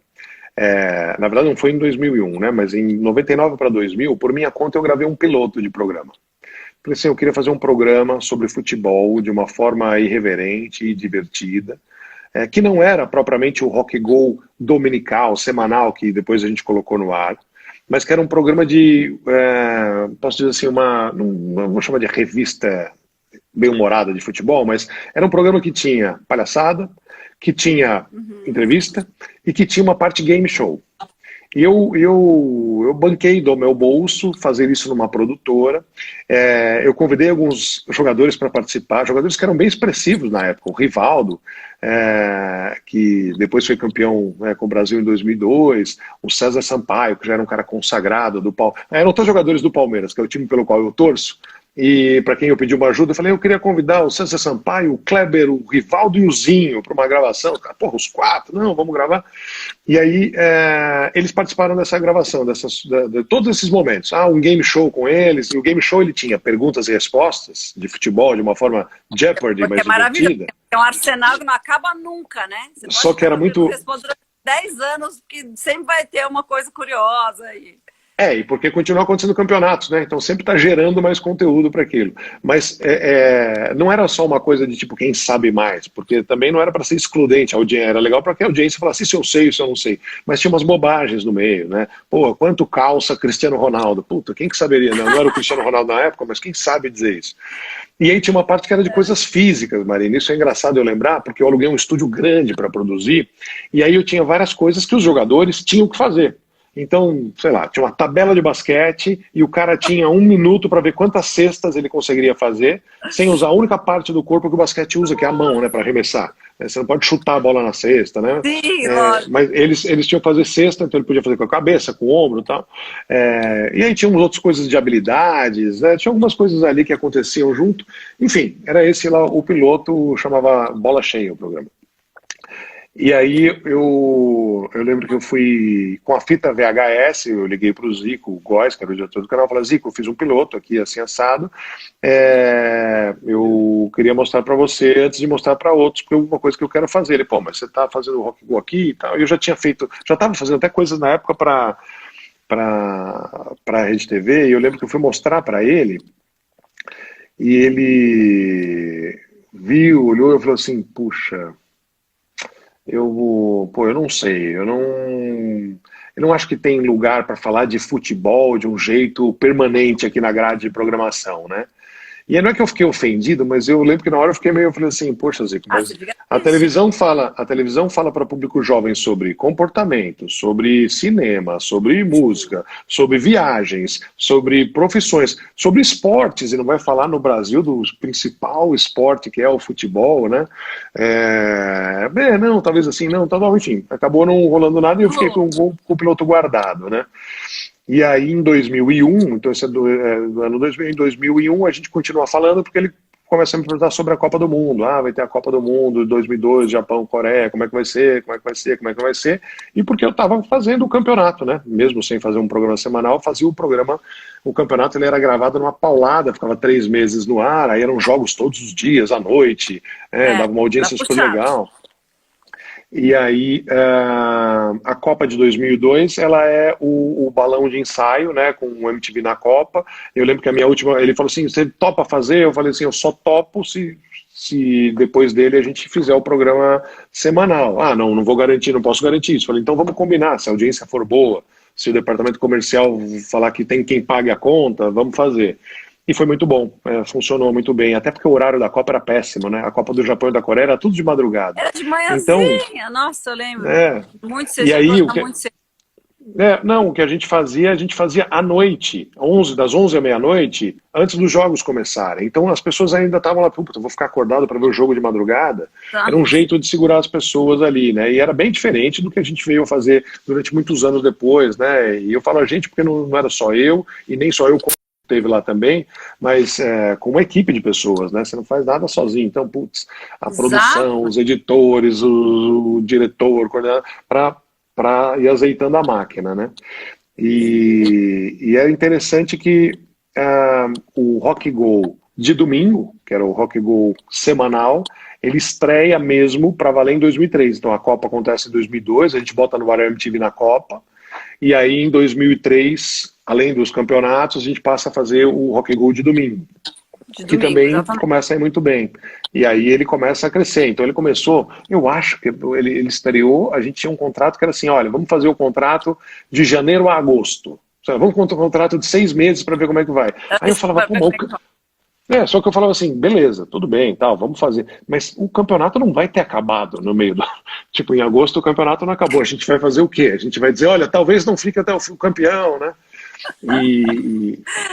na verdade não foi em 2001, né, mas em 99 para 2000, por minha conta eu gravei um piloto de programa. Falei assim, eu queria fazer um programa sobre futebol de uma forma irreverente e divertida, que não era propriamente o Rock Go dominical, semanal, que depois a gente colocou no ar, mas que era um programa de, posso dizer assim, não vou chamar de revista bem-humorada de futebol, mas era um programa que tinha palhaçada, que tinha entrevista e que tinha uma parte game show. E eu banquei do meu bolso fazer isso numa produtora. Eu convidei alguns jogadores para participar, jogadores que eram bem expressivos na época. O Rivaldo, que depois foi campeão com o Brasil em 2002, o César Sampaio, que já era um cara consagrado do Palmeiras. Eram todos jogadores do Palmeiras, que é o time pelo qual eu torço. E para quem eu pedi uma ajuda, eu falei, eu queria convidar o César Sampaio, o Kleber, o Rivaldo e o Zinho para uma gravação. Porra, os quatro? Não, vamos gravar. E aí eles participaram dessa gravação, de todos esses momentos. Um game show com eles, e o game show ele tinha perguntas e respostas de futebol de uma forma Jeopardy, mais divertida. É um arsenal que não acaba nunca, né? Você Só que era muito... Responder 10 anos, que sempre vai ter uma coisa curiosa aí. E porque continua acontecendo campeonatos, né? Então sempre está gerando mais conteúdo para aquilo. Mas não era só uma coisa de tipo quem sabe mais, porque também não era para ser excludente a audiência. Era legal para que a audiência falasse isso eu sei, isso eu não sei. Mas tinha umas bobagens no meio, né? Pô, quanto calça Cristiano Ronaldo? Puta, quem que saberia? Não era o Cristiano Ronaldo na época, mas quem sabe dizer isso? E aí tinha uma parte que era de coisas físicas, Marina. Isso é engraçado eu lembrar, porque eu aluguei um estúdio grande para produzir, e aí eu tinha várias coisas que os jogadores tinham que fazer. Então, sei lá, tinha uma tabela de basquete e o cara tinha 1 minuto para ver quantas cestas ele conseguiria fazer sem usar a única parte do corpo que o basquete usa, que é a mão, né, para arremessar. Você não pode chutar a bola na cesta, né? Sim, lógico. Mas eles tinham que fazer cesta, então ele podia fazer com a cabeça, com o ombro e tal. E aí tinha umas outras coisas de habilidades, né? Tinha algumas coisas ali que aconteciam junto. Enfim, era esse lá, o piloto chamava Bola Cheia o programa. E aí eu lembro que eu fui com a fita VHS, eu liguei para o Zico, o Góes, que era o diretor do canal, e falei, Zico, eu fiz um piloto aqui assim assado, eu queria mostrar para você antes de mostrar para outros, porque é uma coisa que eu quero fazer. Ele, pô, mas você está fazendo o Rock Go aqui e tal. Eu já tinha feito, já estava fazendo até coisas na época para a Rede TV, e eu lembro que eu fui mostrar para ele, e ele viu, olhou e falou assim, puxa... Eu não sei, eu não acho que tem lugar para falar de futebol de um jeito permanente aqui na grade de programação, né? E aí não é que eu fiquei ofendido, mas eu lembro que na hora eu fiquei meio, eu falei assim, poxa, Zico, mas a televisão fala para público jovem sobre comportamento, sobre cinema, sobre música, sobre viagens, sobre profissões, sobre esportes, e não vai falar no Brasil do principal esporte que é o futebol, né? Não, talvez assim, não, tá bom, enfim, acabou não rolando nada e eu fiquei com o piloto guardado, né? E aí em 2001, então esse é do ano 2000, em 2001 a gente continua falando porque ele começa a me perguntar sobre a Copa do Mundo. Vai ter a Copa do Mundo 2002, Japão, Coreia, como é que vai ser, como é que vai ser, como é que vai ser. E porque eu estava fazendo o campeonato, né? Mesmo sem fazer um programa semanal, eu fazia o campeonato ele era gravado numa paulada, ficava 3 meses no ar, aí eram jogos todos os dias, à noite, dava uma audiência super legal. E aí, a Copa de 2002, ela é o balão de ensaio, né, com o MTV na Copa. Eu lembro que a minha última, ele falou assim, você topa fazer? Eu falei assim, eu só topo se depois dele a gente fizer o programa semanal. Ah, não vou garantir, não posso garantir isso. Falei, então vamos combinar, se a audiência for boa, se o departamento comercial falar que tem quem pague a conta, vamos fazer. E foi muito bom, funcionou muito bem, até porque o horário da Copa era péssimo, né? A Copa do Japão e da Coreia era tudo de madrugada. Era de Então, manhãzinha, nossa, eu lembro. Muito cedo, e aí, muito cedo. não, o que a gente fazia à noite, das 11 à meia-noite, antes dos jogos começarem. Então as pessoas ainda estavam lá, puta, vou ficar acordado para ver o jogo de madrugada. Tá. Era um jeito de segurar as pessoas ali, né? E era bem diferente do que a gente veio a fazer durante muitos anos depois, né? E eu falo a gente porque não era só eu, e nem só eu teve lá também, mas com uma equipe de pessoas, né? Você não faz nada sozinho. Então, putz, a produção, os editores, o diretor, o coordenador, para ir azeitando a máquina, né? E é interessante que o Rock Go de domingo, que era o Rock Go semanal, ele estreia mesmo para valer em 2003. Então a Copa acontece em 2002, a gente bota no ar MTV na Copa, e aí em 2003, além dos campeonatos, a gente passa a fazer o Rock Go de domingo. Que também exatamente. Começa a ir muito bem. E aí ele começa a crescer. Então ele começou, eu acho que ele estreou, a gente tinha um contrato que era assim, olha, vamos fazer o contrato de janeiro a agosto. Vamos com um contrato de 6 meses para ver como é que vai. Aí eu falava, pô, só que eu falava assim, beleza, tudo bem, tal, vamos fazer. Mas o campeonato não vai ter acabado no meio do... Tipo, em agosto o campeonato não acabou. A gente vai fazer o quê? A gente vai dizer, olha, talvez não fique até o campeão, né?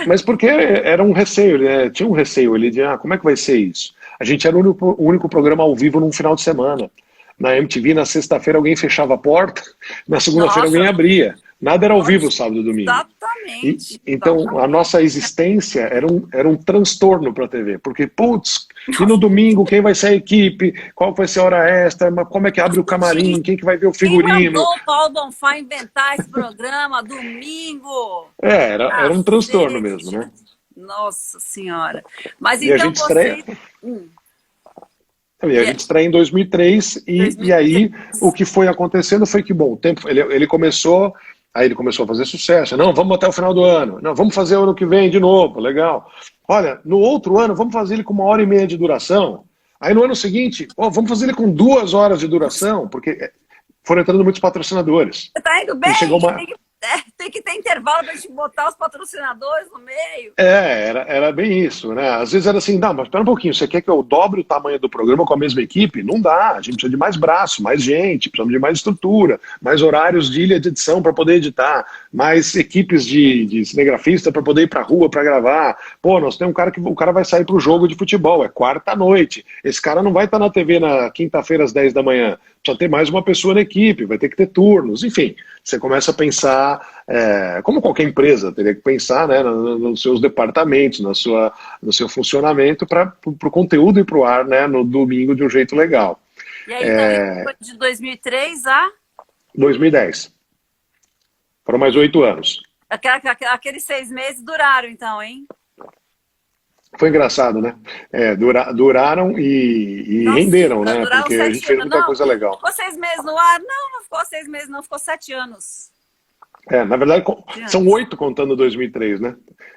Mas porque era um receio, né? Tinha um receio ali de como é que vai ser isso? A gente era o único programa ao vivo num final de semana. Na MTV, na sexta-feira, alguém fechava a porta, na segunda-feira alguém abria. Nada era ao vivo sábado e domingo. Exatamente. Então, a nossa existência era um transtorno para a TV. Porque, putz, e no domingo, quem vai ser a equipe? Qual vai ser a hora extra? Como é que abre o camarim? Quem que vai ver o figurino? Quem mandou o Paulo Bonfá inventar esse programa domingo? Era um transtorno mesmo, né? Nossa Senhora. Mas e então E a gente estreia em 2003 e aí o que foi acontecendo foi que, bom, o tempo, ele começou... Aí ele começou a fazer sucesso. Não, vamos até o final do ano. Não, vamos fazer o ano que vem de novo. Legal. Olha, no outro ano, vamos fazer ele com 1h30 de duração. Aí no ano seguinte, vamos fazer ele com 2 horas de duração, porque foram entrando muitos patrocinadores. Tá indo bem? Tem que ter intervalo pra gente botar os patrocinadores no meio. Era bem isso, né? Às vezes era assim, não, mas espera um pouquinho, você quer que eu dobre o tamanho do programa com a mesma equipe? Não dá, a gente precisa de mais braço, mais gente, precisamos de mais estrutura, mais horários de ilha de edição para poder editar, mais equipes de cinegrafista para poder ir pra rua para gravar. Pô, nós temos um cara que o cara vai sair pro jogo de futebol, é quarta-noite. Esse cara não vai estar na TV na quinta-feira às 10 da manhã. Precisa ter mais uma pessoa na equipe, vai ter que ter turnos, enfim. Você começa a pensar, como qualquer empresa, teria que pensar, né, nos seus departamentos, no seu funcionamento para o conteúdo ir para o ar, né, no domingo de um jeito legal. E aí, então, de 2003 a? 2010. Foram mais 8 anos. Aqueles 6 meses duraram, então, hein? Foi engraçado, né? Duraram e renderam, né? Porque a gente fez muita coisa legal. Ficou 6 meses no ar? Não ficou 6 meses, não. Ficou 7 anos. Na verdade, são 8 contando 2003, né?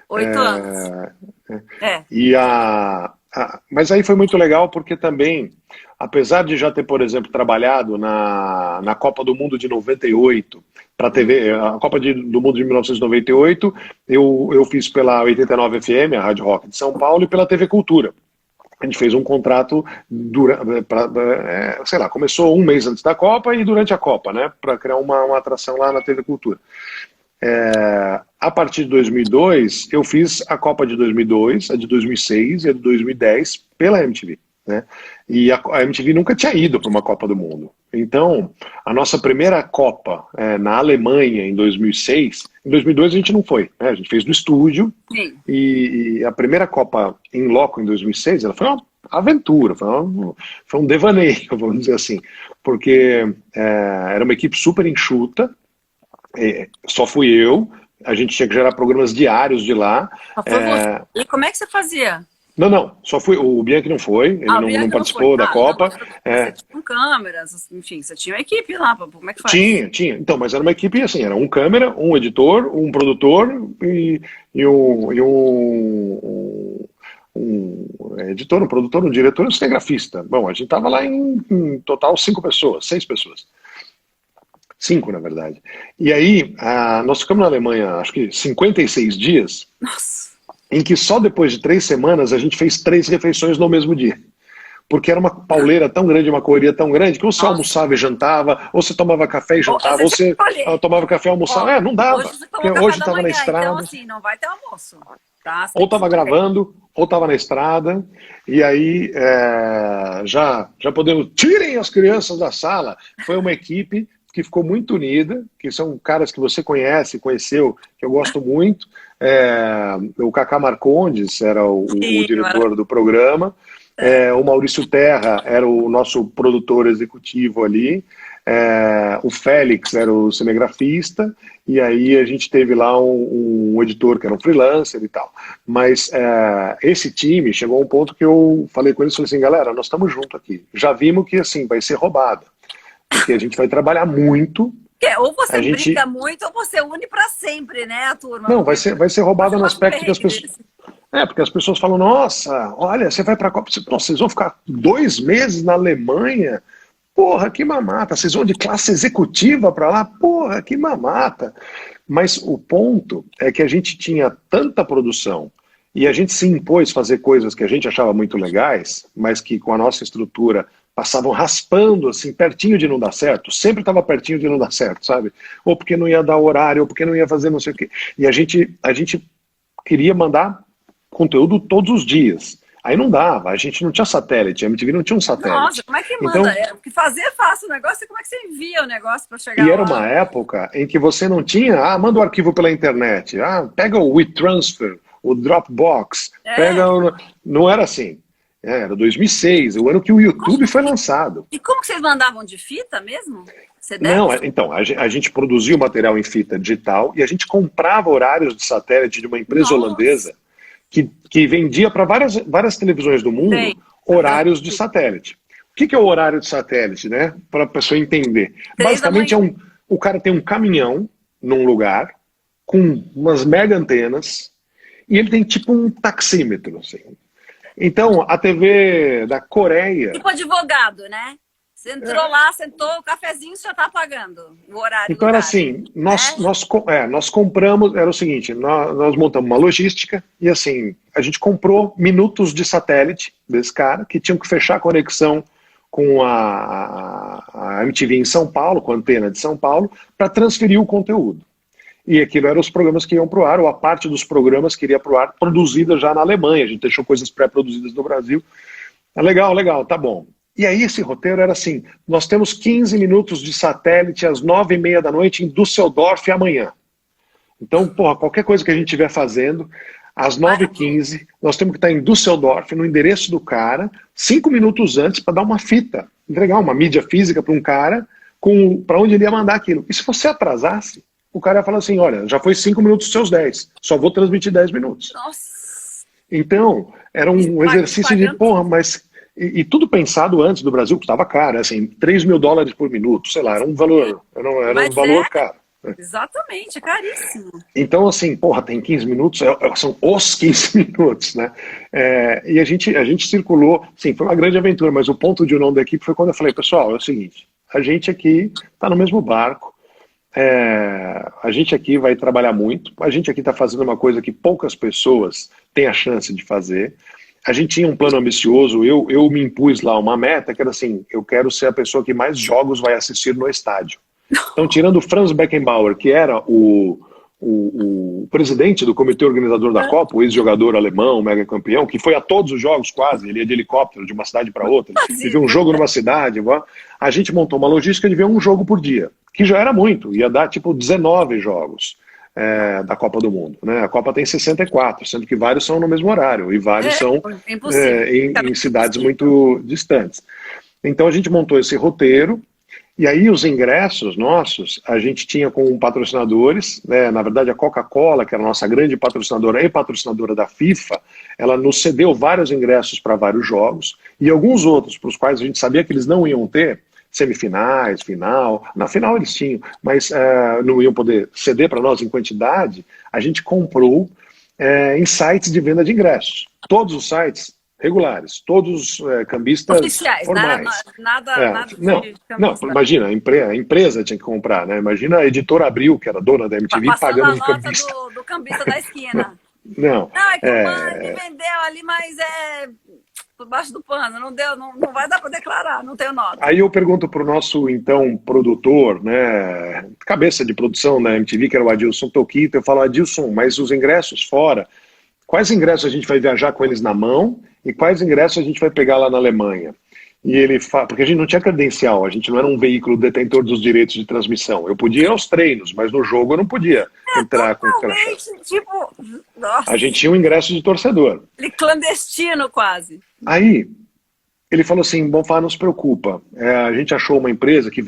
8 anos. Mas aí foi muito legal porque também, apesar de já ter, por exemplo, trabalhado na Copa do Mundo de 98, para a TV, a Copa do Mundo de 1998, eu fiz pela 89 FM, a Rádio Rock de São Paulo, e pela TV Cultura. A gente fez um contrato, sei lá, começou um mês antes da Copa e durante a Copa, né, para criar uma atração lá na TV Cultura. A partir de 2002, eu fiz a Copa de 2002, a de 2006 e a de 2010 pela MTV. Né? E a MTV nunca tinha ido para uma Copa do Mundo. Então, a nossa primeira Copa na Alemanha em 2006, em 2002 a gente não foi, né? A gente fez no estúdio. E a primeira Copa em loco em 2006, ela foi uma aventura, foi um devaneio, vamos dizer assim, porque era uma equipe super enxuta, só fui eu, a gente tinha que gerar programas diários de lá. E como é que você fazia? Não, não, só fui. O Bianchi não foi, ele Ah, o não Bianchi não foi. participou da Ah, não, Copa. você tinha câmeras, enfim, você tinha uma equipe lá, como é que faz? Tinha. Então, mas era uma equipe assim, era um câmera, um editor, um produtor e um editor, um produtor, um diretor e um cinegrafista. Bom, a gente estava lá em total 5 pessoas, 6 pessoas. 5, na verdade. E aí, nós ficamos na Alemanha, acho que 56 dias, Nossa, em que só depois de 3 semanas a gente fez 3 refeições no mesmo dia. Porque era uma pauleira tão grande, uma correria tão grande, que ou você nossa. almoçava e jantava, ou você tomava café e jantava, ou Você tinha você que escolher. tomava café e almoçava. Ó, Não dava. hoje você Porque tomou café hoje da estava na manhã, então estrada, assim, não vai ter almoço, tá? Você ou tem que estava escolher. gravando, ou estava na estrada, e aí já podemos. Tirem as crianças da sala! Foi uma equipe que ficou muito unida, que são caras que você conheceu, que eu gosto muito. O Cacá Marcondes era o Sim, diretor do programa. O Maurício Terra era o nosso produtor executivo ali, o Félix era o cinegrafista, e aí a gente teve lá um editor que era um freelancer e tal. Mas esse time chegou a um ponto que eu falei com eles, falei assim, galera, nós estamos juntos aqui. Já vimos que assim vai ser roubada, porque a gente vai trabalhar muito. Ou você A gente briga muito ou você une pra sempre, né, a turma? não vai ser roubada no Imagina um aspecto que as perrengue pessoas. desse. Porque as pessoas falam, nossa, olha, você vai para a Copa, nossa, vocês vão ficar 2 meses na Alemanha, porra, que mamata, vocês vão de classe executiva para lá, porra, que mamata. Mas o ponto é que a gente tinha tanta produção e a gente se impôs fazer coisas que a gente achava muito legais, mas que com a nossa estrutura passavam raspando, assim, pertinho de não dar certo, sempre estava pertinho de não dar certo, sabe? Ou porque não ia dar horário, ou porque não ia fazer não sei o quê. E a gente queria mandar conteúdo todos os dias. Aí não dava, a gente não tinha satélite, a MTV não tinha um satélite. Nossa, como é que Então, manda? Porque fazer é fácil o negócio, como é que você envia o negócio para chegar e era lá? uma época em que você não tinha, manda o arquivo pela internet, pega o WeTransfer, o Dropbox, não era assim. Era 2006, o ano que o YouTube foi lançado. E como que vocês mandavam de fita mesmo? CD? Não, então, a gente produzia o material em fita digital e a gente comprava horários de satélite de uma empresa holandesa que vendia para várias televisões do mundo horários de satélite. O que é o horário de satélite, né? Para a pessoa entender. Basicamente o cara tem um caminhão num lugar com umas mega antenas e ele tem tipo um taxímetro, assim. Então, a TV da Coreia... Tipo advogado, né? Você entrou lá, sentou, o cafezinho já está pagando o horário. Então era assim, nós compramos, era o seguinte, nós montamos uma logística e assim, a gente comprou minutos de satélite desse cara, que tinham que fechar a conexão com a MTV em São Paulo, com a antena de São Paulo, para transferir o conteúdo. E aquilo eram os programas que iam para o ar, ou a parte dos programas que iria para o ar, produzida já na Alemanha. A gente deixou coisas pré-produzidas no Brasil. Legal, tá bom. E aí esse roteiro era assim, nós temos 15 minutos de satélite às 9h30 da noite em Düsseldorf amanhã. Então, porra, qualquer coisa que a gente estiver fazendo, às 9h15, nós temos que estar em Düsseldorf, no endereço do cara, 5 minutos antes para dar uma fita, entregar uma mídia física para um cara, para onde ele ia mandar aquilo. E se você atrasasse, o cara ia falar assim, olha, já foi 5 minutos dos seus 10, só vou transmitir 10 minutos. Nossa. Então, era um exercício de, porra, mas... E tudo pensado antes do Brasil, que estava caro, assim, $3.000 por minuto, sei lá, era um valor caro. Exatamente, é caríssimo. Então, assim, porra, tem 15 minutos, são os 15 minutos, né? E a gente circulou, sim, foi uma grande aventura, mas o ponto de união da equipe foi quando eu falei, pessoal, é o seguinte, a gente aqui está no mesmo barco, a gente aqui vai trabalhar muito, a gente aqui está fazendo uma coisa que poucas pessoas têm a chance de fazer. A gente tinha um plano ambicioso, eu me impus lá uma meta que era assim, eu quero ser a pessoa que mais jogos vai assistir no estádio. Então, tirando o Franz Beckenbauer, que era o presidente do comitê organizador da Copa, o ex-jogador alemão, mega campeão, que foi a todos os jogos quase, ele ia de helicóptero de uma cidade para outra, ele viu um jogo numa cidade, a gente montou uma logística de ver um jogo por dia, que já era muito, ia dar tipo 19 jogos. Da Copa do Mundo, né? A Copa tem 64, sendo que vários são no mesmo horário e vários são em cidades muito distantes. Então a gente montou esse roteiro E aí os ingressos nossos, a gente tinha com patrocinadores, né? Na verdade a Coca-Cola, que era a nossa grande patrocinadora e patrocinadora da FIFA, ela nos cedeu vários ingressos para vários jogos, e alguns outros para os quais a gente sabia que eles não iam ter, semifinais, final, na final eles tinham, mas não iam poder ceder para nós em quantidade, a gente comprou em sites de venda de ingressos. Todos os sites regulares, todos cambistas oficiais, formais. Nada não, imagina, a empresa tinha que comprar, né? Imagina a editora Abril, que era dona da MTV, pagando um cambista. Do cambista da esquina. Não, É que o mano me vendeu ali, mas por baixo do pano, não deu, não vai dar para declarar, não tenho nota. Aí eu pergunto para o nosso, então, produtor, né, cabeça de produção da MTV, que era o Adilson Toquito, eu falo, Adilson, mas os ingressos fora, quais ingressos a gente vai viajar com eles na mão e quais ingressos a gente vai pegar lá na Alemanha? E ele fala, porque a gente não tinha credencial, a gente não era um veículo detentor dos direitos de transmissão. Eu podia ir aos treinos, mas no jogo eu não podia entrar com crachá. Tipo, nossa. A gente tinha um ingresso de torcedor. Ele clandestino quase. Aí, ele falou assim, bom, não se preocupa, a gente achou uma empresa que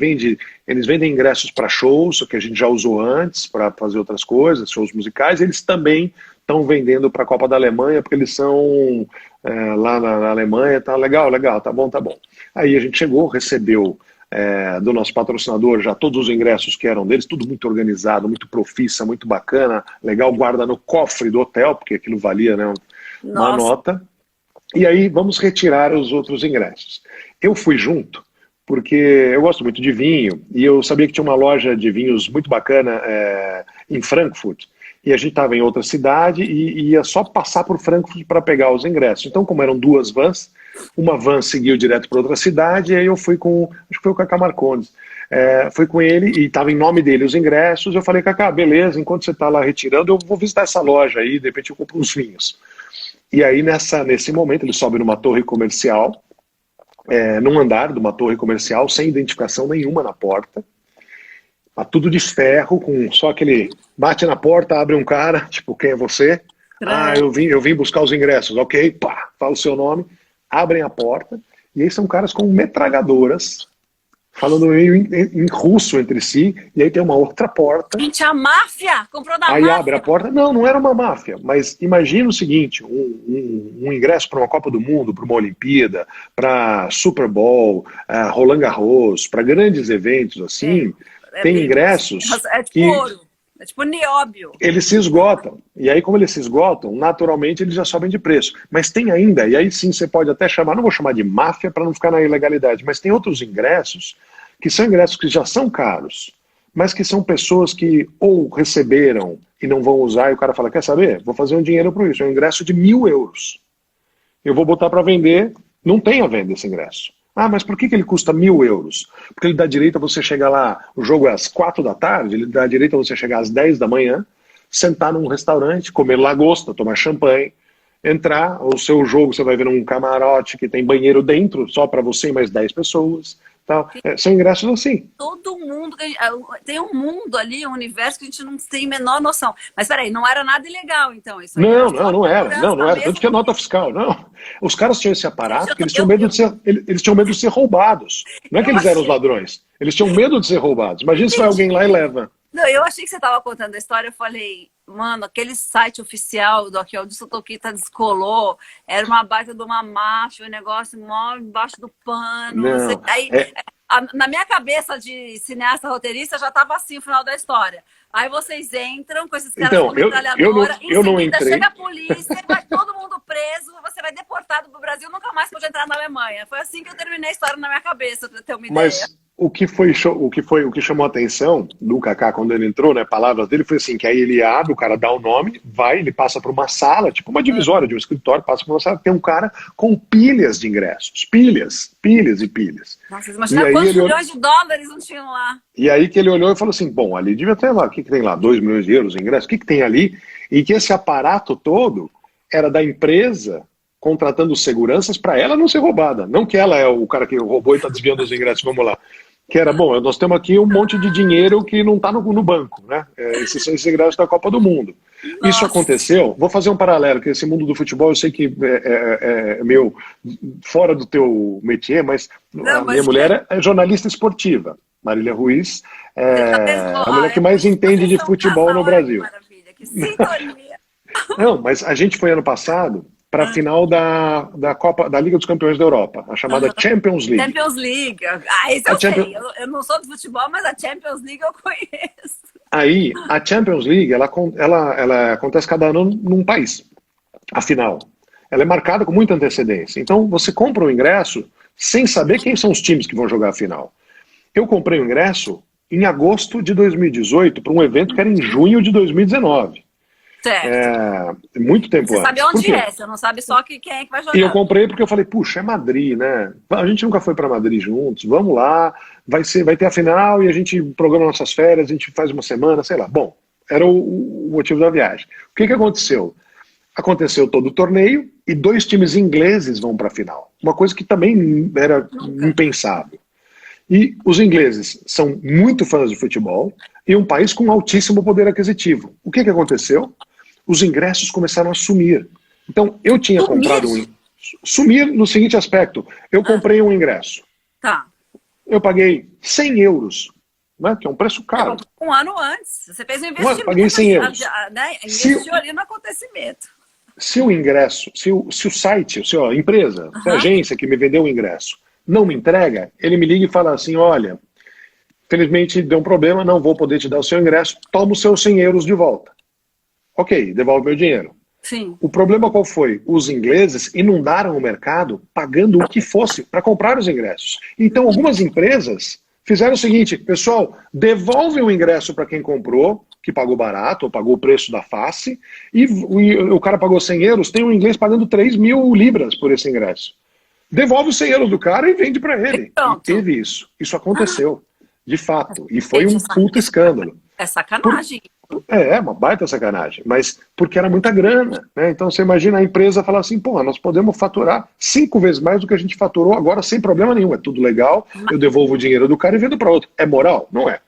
eles vendem ingressos para shows, que a gente já usou antes para fazer outras coisas, shows musicais, eles também estão vendendo para a Copa da Alemanha, porque eles são lá na Alemanha, tá legal, tá bom. Aí a gente chegou, recebeu do nosso patrocinador já todos os ingressos que eram deles, tudo muito organizado, muito profissa, muito bacana, legal, guarda no cofre do hotel, porque aquilo valia, né, uma nota. E aí vamos retirar os outros ingressos. Eu fui junto, porque eu gosto muito de vinho, e eu sabia que tinha uma loja de vinhos muito bacana em Frankfurt, e a gente estava em outra cidade e ia só passar por Frankfurt para pegar os ingressos. Então, como eram duas vans, uma van seguiu direto para outra cidade, e aí eu fui acho que foi o Cacá Marcondes, fui com ele e estava em nome dele os ingressos. Eu falei, Cacá, beleza, enquanto você está lá retirando, eu vou visitar essa loja aí, de repente eu compro uns vinhos. E aí, nesse momento, ele sobe numa torre comercial, num andar de uma torre comercial, sem identificação nenhuma na porta, tudo de ferro, com só aquele bate na porta, abre um cara, tipo, quem é você? Eu vim buscar os ingressos, ok, pá, fala o seu nome, abrem a porta, e aí são caras com metralhadoras, falando meio em russo entre si, e aí tem uma outra porta. Gente, a máfia comprou da aí máfia. Abre a porta. Não era uma máfia, mas imagina o seguinte, um ingresso para uma Copa do Mundo, para uma Olimpíada, para Super Bowl, Roland Garros, para grandes eventos assim, tem ingressos tipo ouro, é tipo nióbio. Eles se esgotam, e aí como eles se esgotam, naturalmente eles já sobem de preço. Mas tem ainda, e aí sim você pode até chamar, não vou chamar de máfia para não ficar na ilegalidade, mas tem outros ingressos que são ingressos que já são caros, mas que são pessoas que ou receberam e não vão usar, e o cara fala, quer saber? Vou fazer um dinheiro por isso, é um ingresso de 1.000 euros. Eu vou botar para vender, não tem a venda esse ingresso. Mas por que ele custa 1.000 euros? Porque ele dá direito a você chegar lá, o jogo é às 4 da tarde, ele dá direito a você chegar às 10 da manhã, sentar num restaurante, comer lagosta, tomar champanhe, entrar, o seu jogo você vai ver num camarote que tem banheiro dentro, só para você e mais 10 pessoas. Tal. São ingressos assim. Todo mundo, tem um mundo ali, um universo que a gente não tem a menor noção. Mas peraí, não era nada ilegal então? Isso não era. Tanto que é nota fiscal, não. Os caras tinham esse aparato porque eles tinham medo de ser roubados. Não é que eles eram os ladrões, eles tinham medo de ser roubados. Imagina se vai alguém lá e leva. Não, eu achei que você estava contando a história, eu falei, mano, aquele site oficial do Adilson Toquita descolou, era uma baita de uma máfia, um negócio mó embaixo do pano. Não, aí, na minha cabeça de cineasta roteirista já estava assim o final da história. Aí vocês entram com esses caras com metralhadora, eu não entrei. Chega a polícia, vai todo mundo preso, você vai deportado pro Brasil, nunca mais pode entrar na Alemanha. Foi assim que eu terminei a história na minha cabeça, pra ter uma ideia. Mas o que chamou a atenção do Kaká quando ele entrou, né, palavras dele, foi assim, que aí ele abre, o cara dá o nome, ele passa por uma sala, tipo uma divisória de um escritório, passa por uma sala, tem um cara com pilhas de ingressos, pilhas e pilhas. Nossa, imagina quantos milhões de dólares não tinham lá. E aí que ele olhou e falou assim, bom, ali devia ter lá, o que tem lá, 2 milhões de euros de ingressos, o que tem ali? E que esse aparato todo era da empresa contratando seguranças para ela não ser roubada, não que ela é o cara que roubou e está desviando os ingressos, vamos lá. Que era, bom, nós temos aqui um monte de dinheiro que não está no banco, né? Esses são os ingressos da Copa do Mundo. Nossa. Isso aconteceu, vou fazer um paralelo, que esse mundo do futebol eu sei que é meio fora do teu métier, mas a minha mulher é jornalista esportiva. Marília Ruiz, Você já é pensou? a mulher que É por mais isso que entende vocês de são um futebol no casal, olha que Brasil. maravilha, que sintonia. Não, mas a gente foi ano passado para a Ah, final da Copa, da Liga dos Campeões da Europa, a chamada aham. Champions League. Champions League. Ah, isso A eu sei. Champions, Eu não sou do futebol, mas a Champions League eu conheço. Aí, a Champions League, ela acontece cada ano num país, a final. Ela é marcada com muita antecedência. Então, você compra o ingresso sem saber quem são os times que vão jogar a final. Eu comprei o ingresso em agosto de 2018 para um evento que era em junho de 2019. Certo. Muito tempo Você sabe antes. Por onde quê? é, você não sabe só quem é que vai E eu jogar. comprei porque eu falei, puxa, é Madrid, né? A gente nunca foi para Madrid juntos, vamos lá, vai ter a final e a gente programa nossas férias, a gente faz uma semana, sei lá. Bom, era o motivo da viagem. O que aconteceu? Aconteceu todo o torneio e dois times ingleses vão para a final. Uma coisa que também era Nunca. impensável. E os ingleses são muito fãs de futebol e um país com altíssimo poder aquisitivo. O que aconteceu? Os ingressos começaram a sumir. Então, eu tinha comprado Sumir? Sumir no seguinte aspecto. Eu Ah, comprei um ingresso. tá. Eu paguei 100 euros, né, que é um preço Você caro. comprou um ano antes. Você fez um Paguei investimento 100 ali, euros. né? Se, Investiu ali no acontecimento. se o ingresso, se o site, se a empresa, se a Aham. agência que me vendeu o ingresso não me entrega, ele me liga e fala assim, olha, felizmente deu um problema, não vou poder te dar o seu ingresso, toma os seus 100 euros de volta. Ok, devolve meu dinheiro. Sim. O problema qual foi? Os ingleses inundaram o mercado pagando o que fosse para comprar os ingressos. Então, algumas empresas fizeram o seguinte, pessoal, devolve o ingresso para quem comprou, que pagou barato, ou pagou o preço da face, e o cara pagou 100 euros, tem um inglês pagando 3.000 libras por esse ingresso. Devolve os 100 euros do cara e vende para E ele. E pronto. teve isso. Isso aconteceu, de fato. E foi Gente, um puta escândalo. é Por, sacanagem. uma baita sacanagem, mas porque era muita grana, né? Então você imagina a empresa falar assim, pô, nós podemos faturar 5 vezes mais do que a gente faturou agora sem problema nenhum, é tudo legal, eu devolvo o dinheiro do cara e vendo para outro. É moral? Não é.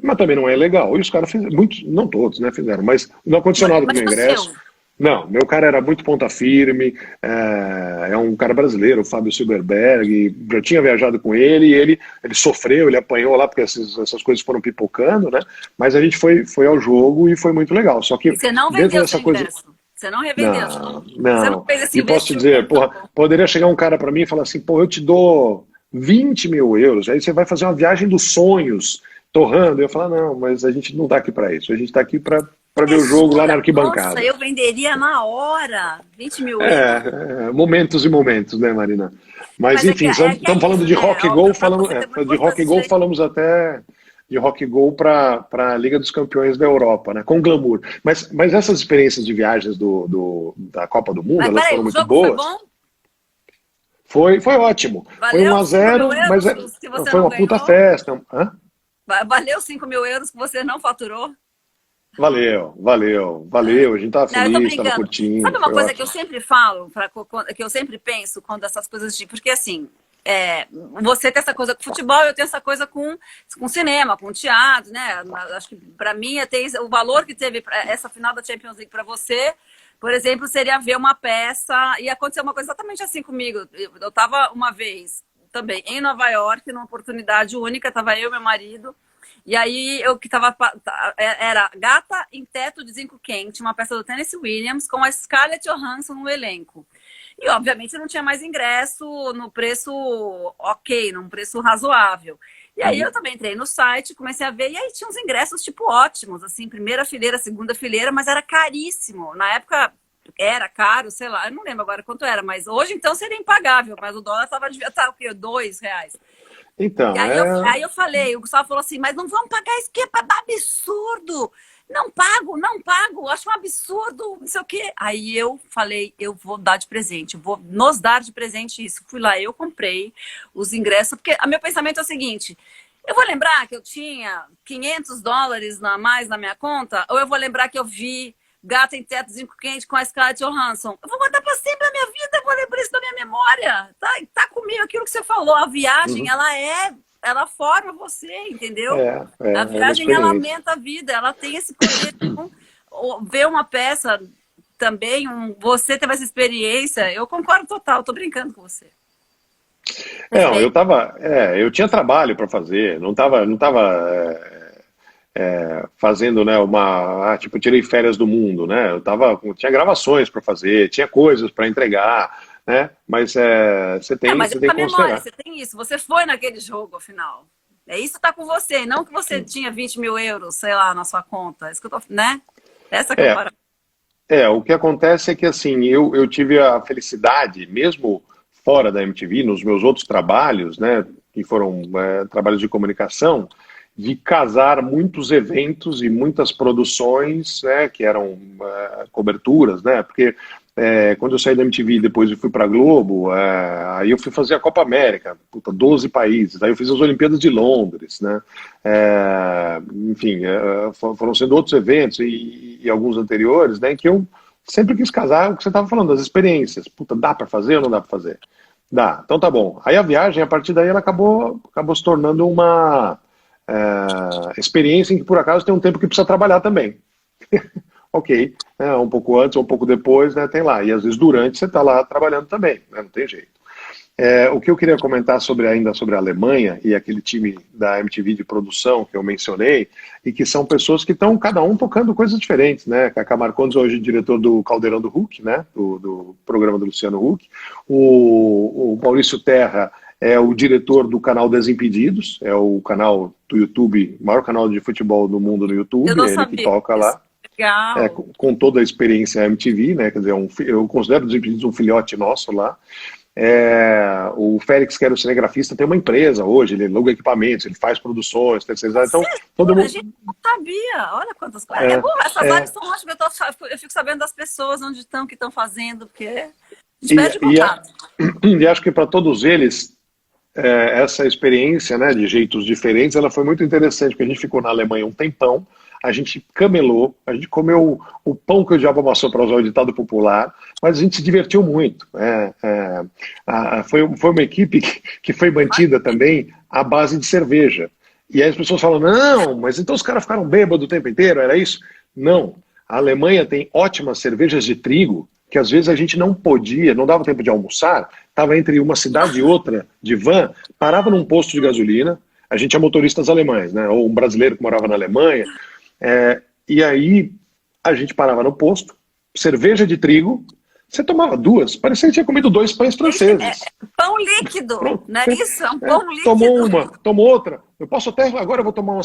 Mas também não é legal. E os caras fizeram, muitos, não todos, né, fizeram, mas não aconteceu nada com o Mas meu o ingresso. seu? Não, meu cara era muito ponta firme, é um cara brasileiro, o Fábio Silberberg, eu tinha viajado com ele e ele sofreu, ele apanhou lá porque essas coisas foram pipocando, né? Mas a gente foi ao jogo e foi muito legal. Só que E você não dentro vendeu seu dessa coisa. ingresso. Você não revendeu. Não, Você não não. fez esse E posso te investimento. dizer, porra, poderia chegar um cara para mim e falar assim, pô, eu te dou 20 mil euros, aí você vai fazer uma viagem dos sonhos, torrando. Eu falo, não, mas a gente não tá aqui para isso, a gente tá aqui para ver o jogo lá na Jura? Nossa, arquibancada. eu venderia na hora. 20 mil euros. Momentos e momentos, né, Marina? Mas Mas enfim, é que é estamos falando isso, de né? rock e Óbvio, gol, para você ter uma de rock e gol importância. falamos até de rock e gol para a Liga dos Campeões da Europa, né? Com glamour. Mas essas experiências de viagens da Copa do Mundo, Mas elas peraí, foram o muito jogo foi boas. bom? Foi ótimo. Foi um Valeu a 5 mil zero, mas euros que você foi não uma puta ganhou? festa. Hã? Valeu 5 mil euros que você não faturou? Valeu. A gente tava Não, eu tô feliz, tava brincando. Sabe curtindo, uma foi coisa que eu ótimo. sempre falo, que eu sempre penso quando essas coisas de. Porque assim, você tem essa coisa com futebol, eu tenho essa coisa com cinema, com teatro, né? Acho que pra mim tem o valor que teve essa final da Champions League pra você, por exemplo, seria ver uma peça. E aconteceu uma coisa exatamente assim comigo. Eu tava uma vez também em Nova York, numa oportunidade única, tava eu e meu marido. E aí eu que tava. Era Gata em Teto de Zinco Quente, uma peça do Tennessee Williams, com a Scarlett Johansson no elenco. E obviamente não tinha mais ingresso no preço ok, num preço razoável. E aí eu também entrei no site, comecei a ver, e aí tinha uns ingressos tipo ótimos, assim, primeira fileira, segunda fileira, mas era caríssimo. Na época era caro, sei lá, eu não lembro agora quanto era, mas hoje então seria impagável, mas o dólar devia estar o quê? R$ 2. E Então, aí eu falei, o Gustavo falou assim, mas não vamos pagar isso que é absurdo. Não pago, acho um absurdo, não sei o quê. Aí eu falei, eu vou dar de presente, eu vou nos dar de presente isso. Fui lá, eu comprei os ingressos, porque o meu pensamento é o seguinte, eu vou lembrar que eu tinha $500 a mais na minha conta, ou eu vou lembrar que eu vi Gata em Teto Zinco Quente com a Scarlett Johansson. Eu vou guardar pra sempre na minha vida, eu vou lembrar isso da minha memória. Tá comigo aquilo que você falou, a viagem, uhum, ela forma você, entendeu? A é uma viagem, ela experiência. aumenta a vida, ela tem esse poder. Então, ver uma peça também, você teve essa experiência, eu concordo total, tô brincando com você. Não, Perfeito. eu tinha trabalho para fazer, não tava fazendo, né, tipo, tirei férias do mundo, né? Tinha gravações para fazer, tinha coisas para entregar, né? Mas você É, tem, mas você tem essa que memória, considerar. você tem isso. Você foi naquele jogo, afinal. É isso que tá com você, não que você tinha 20 mil euros, sei lá, na sua conta. É isso que eu tô, né? Essa É, comparação. o que acontece é que assim, eu tive a felicidade, mesmo fora da MTV, nos meus outros trabalhos, né, que foram trabalhos de comunicação, de casar muitos eventos e muitas produções, né, que eram coberturas, né, porque quando eu saí da MTV e depois eu fui para a Globo, aí eu fui fazer a Copa América, puta, 12 países, aí eu fiz as Olimpíadas de Londres, né, enfim, foram sendo outros eventos e alguns anteriores, né, que eu sempre quis casar o que você estava falando, das experiências. Puta, dá para fazer ou não dá para fazer? Dá, então tá bom. Aí a viagem, a partir daí, ela acabou se tornando uma experiência em que, por acaso, tem um tempo que precisa trabalhar também. Ok, um pouco antes ou um pouco depois, né, tem lá. E às vezes durante você está lá trabalhando também, né, não tem jeito. O que eu queria comentar ainda sobre a Alemanha e aquele time da MTV de produção que eu mencionei, e que são pessoas que estão cada um tocando coisas diferentes, né? Cacá Marcondes hoje é diretor do Caldeirão do Hulk, né? Do programa do Luciano Huck. O Maurício Terra é o diretor do canal Desimpedidos, é o canal do YouTube, o maior canal de futebol do mundo no Eu YouTube, não é ele que sabia toca disso. lá. Legal. Com toda a experiência MTV, né? Quer dizer, eu considero o Desimpedidos um filhote nosso lá. O Félix, que era o cinegrafista, tem uma empresa hoje, ele aluga equipamentos, ele faz produções, terceirizadas. Então, todo A mundo. gente não sabia. Olha quantas coisas. É É, bom, essas é, lives são ótimas. Eu fico sabendo das pessoas onde estão, o que estão fazendo, porque a gente e, perde e, contato. e acho que para todos eles, essa experiência, né, de jeitos diferentes, ela foi muito interessante, porque a gente ficou na Alemanha um tempão, a gente camelou, a gente comeu o pão que o diabo amassou, para usar o ditado popular, mas a gente se divertiu muito. Foi uma equipe que foi mantida também à base de cerveja. E aí as pessoas falam, não, mas então os caras ficaram bêbados o tempo inteiro, era isso? Não. A Alemanha tem ótimas cervejas de trigo, que às vezes a gente não podia, não dava tempo de almoçar, estava entre uma cidade e outra de van, parava num posto de gasolina, a gente é motoristas alemães, né? Ou um brasileiro que morava na Alemanha, e aí a gente parava no posto, cerveja de trigo, você tomava duas, parecia que tinha comido 2 pães franceses. Pão líquido, Pronto. não é isso? É um pão Tomou líquido. uma, tomou outra. Eu posso até, agora eu vou tomar uma.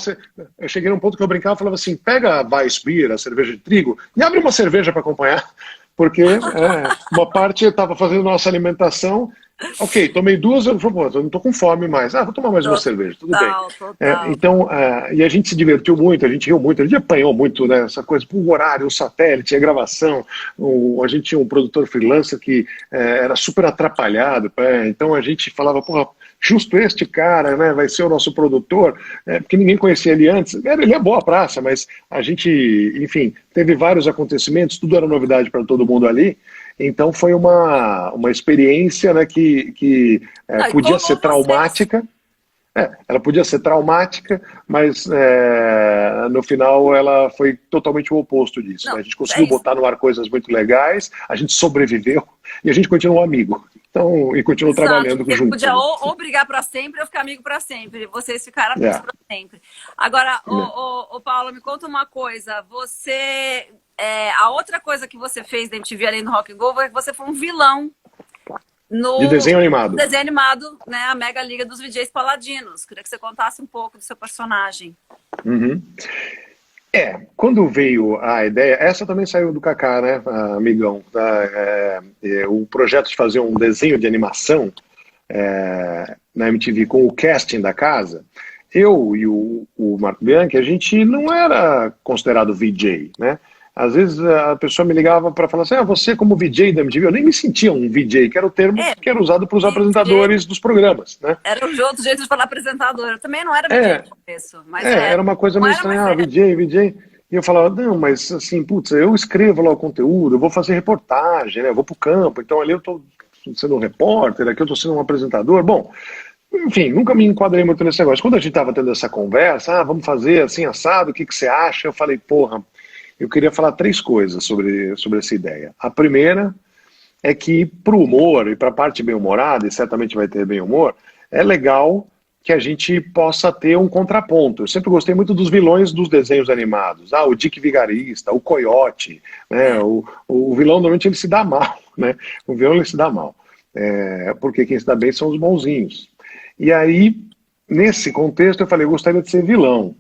Eu cheguei num ponto que eu brincava e falava assim: pega a Weissbier, a cerveja de trigo, e abre uma cerveja para acompanhar. Porque uma parte eu estava fazendo nossa alimentação. Ok, tomei duas, eu falei, pô, eu não estou com fome mais. Vou tomar mais uma cerveja, tudo bem. Total, total. Então, e a gente se divertiu muito, a gente riu muito, a gente apanhou muito, né, essa coisa, o horário, o satélite, a gravação. A gente tinha um produtor freelancer que era super atrapalhado, então a gente falava, porra, justo este cara, né, vai ser o nosso produtor, porque ninguém conhecia ele antes. Ele é boa praça, mas a gente, enfim, teve vários acontecimentos, tudo era novidade para todo mundo ali. Então foi uma experiência, né, que podia ser traumática. Ela podia ser traumática, mas no final ela foi totalmente o oposto disso. Não, Né? A gente conseguiu isso. botar no ar coisas muito legais, a gente sobreviveu e a gente continuou amigo. Então, e continuou Exato, trabalhando porque junto. podia ou brigar para sempre ou ficar amigo para sempre. Vocês ficaram amigos para sempre. Agora, Paulo, me conta uma coisa. Você, a outra coisa que você fez da MTV além do Rock and Go foi que você foi um vilão de desenho animado. Desenho animado, né? A Mega Liga dos VJs Paladinos. Queria que você contasse um pouco do seu personagem. Uhum. Quando veio a ideia, essa também saiu do Cacá, né, amigão, o projeto de fazer um desenho de animação na MTV com o casting da casa, eu e o Marco Bianchi, a gente não era considerado VJ, né? Às vezes a pessoa me ligava para falar assim, você como VJ da MTV, eu nem me sentia um VJ, que era o termo que era usado para os apresentadores dos programas, né? Era o outro jeito de falar apresentador. Eu também não era VJ no começo, mas era uma coisa meio estranha, VJ. E eu falava, não, mas assim, putz, eu escrevo lá o conteúdo, eu vou fazer reportagem, né? Eu vou pro campo, então ali eu tô sendo um repórter, aqui eu tô sendo um apresentador. Bom, enfim, nunca me enquadrei muito nesse negócio. Quando a gente tava tendo essa conversa, vamos fazer assim, assado, o que você acha? Eu falei, porra, eu queria falar 3 coisas sobre essa ideia. A primeira é que para o humor e para a parte bem-humorada, e certamente vai ter bem-humor, é legal que a gente possa ter um contraponto. Eu sempre gostei muito dos vilões dos desenhos animados. O Dick Vigarista, o Coiote, né? O vilão normalmente ele se dá mal, né? O vilão ele se dá mal. Porque quem se dá bem são os bonzinhos. E aí, nesse contexto, eu falei, eu gostaria de ser vilão.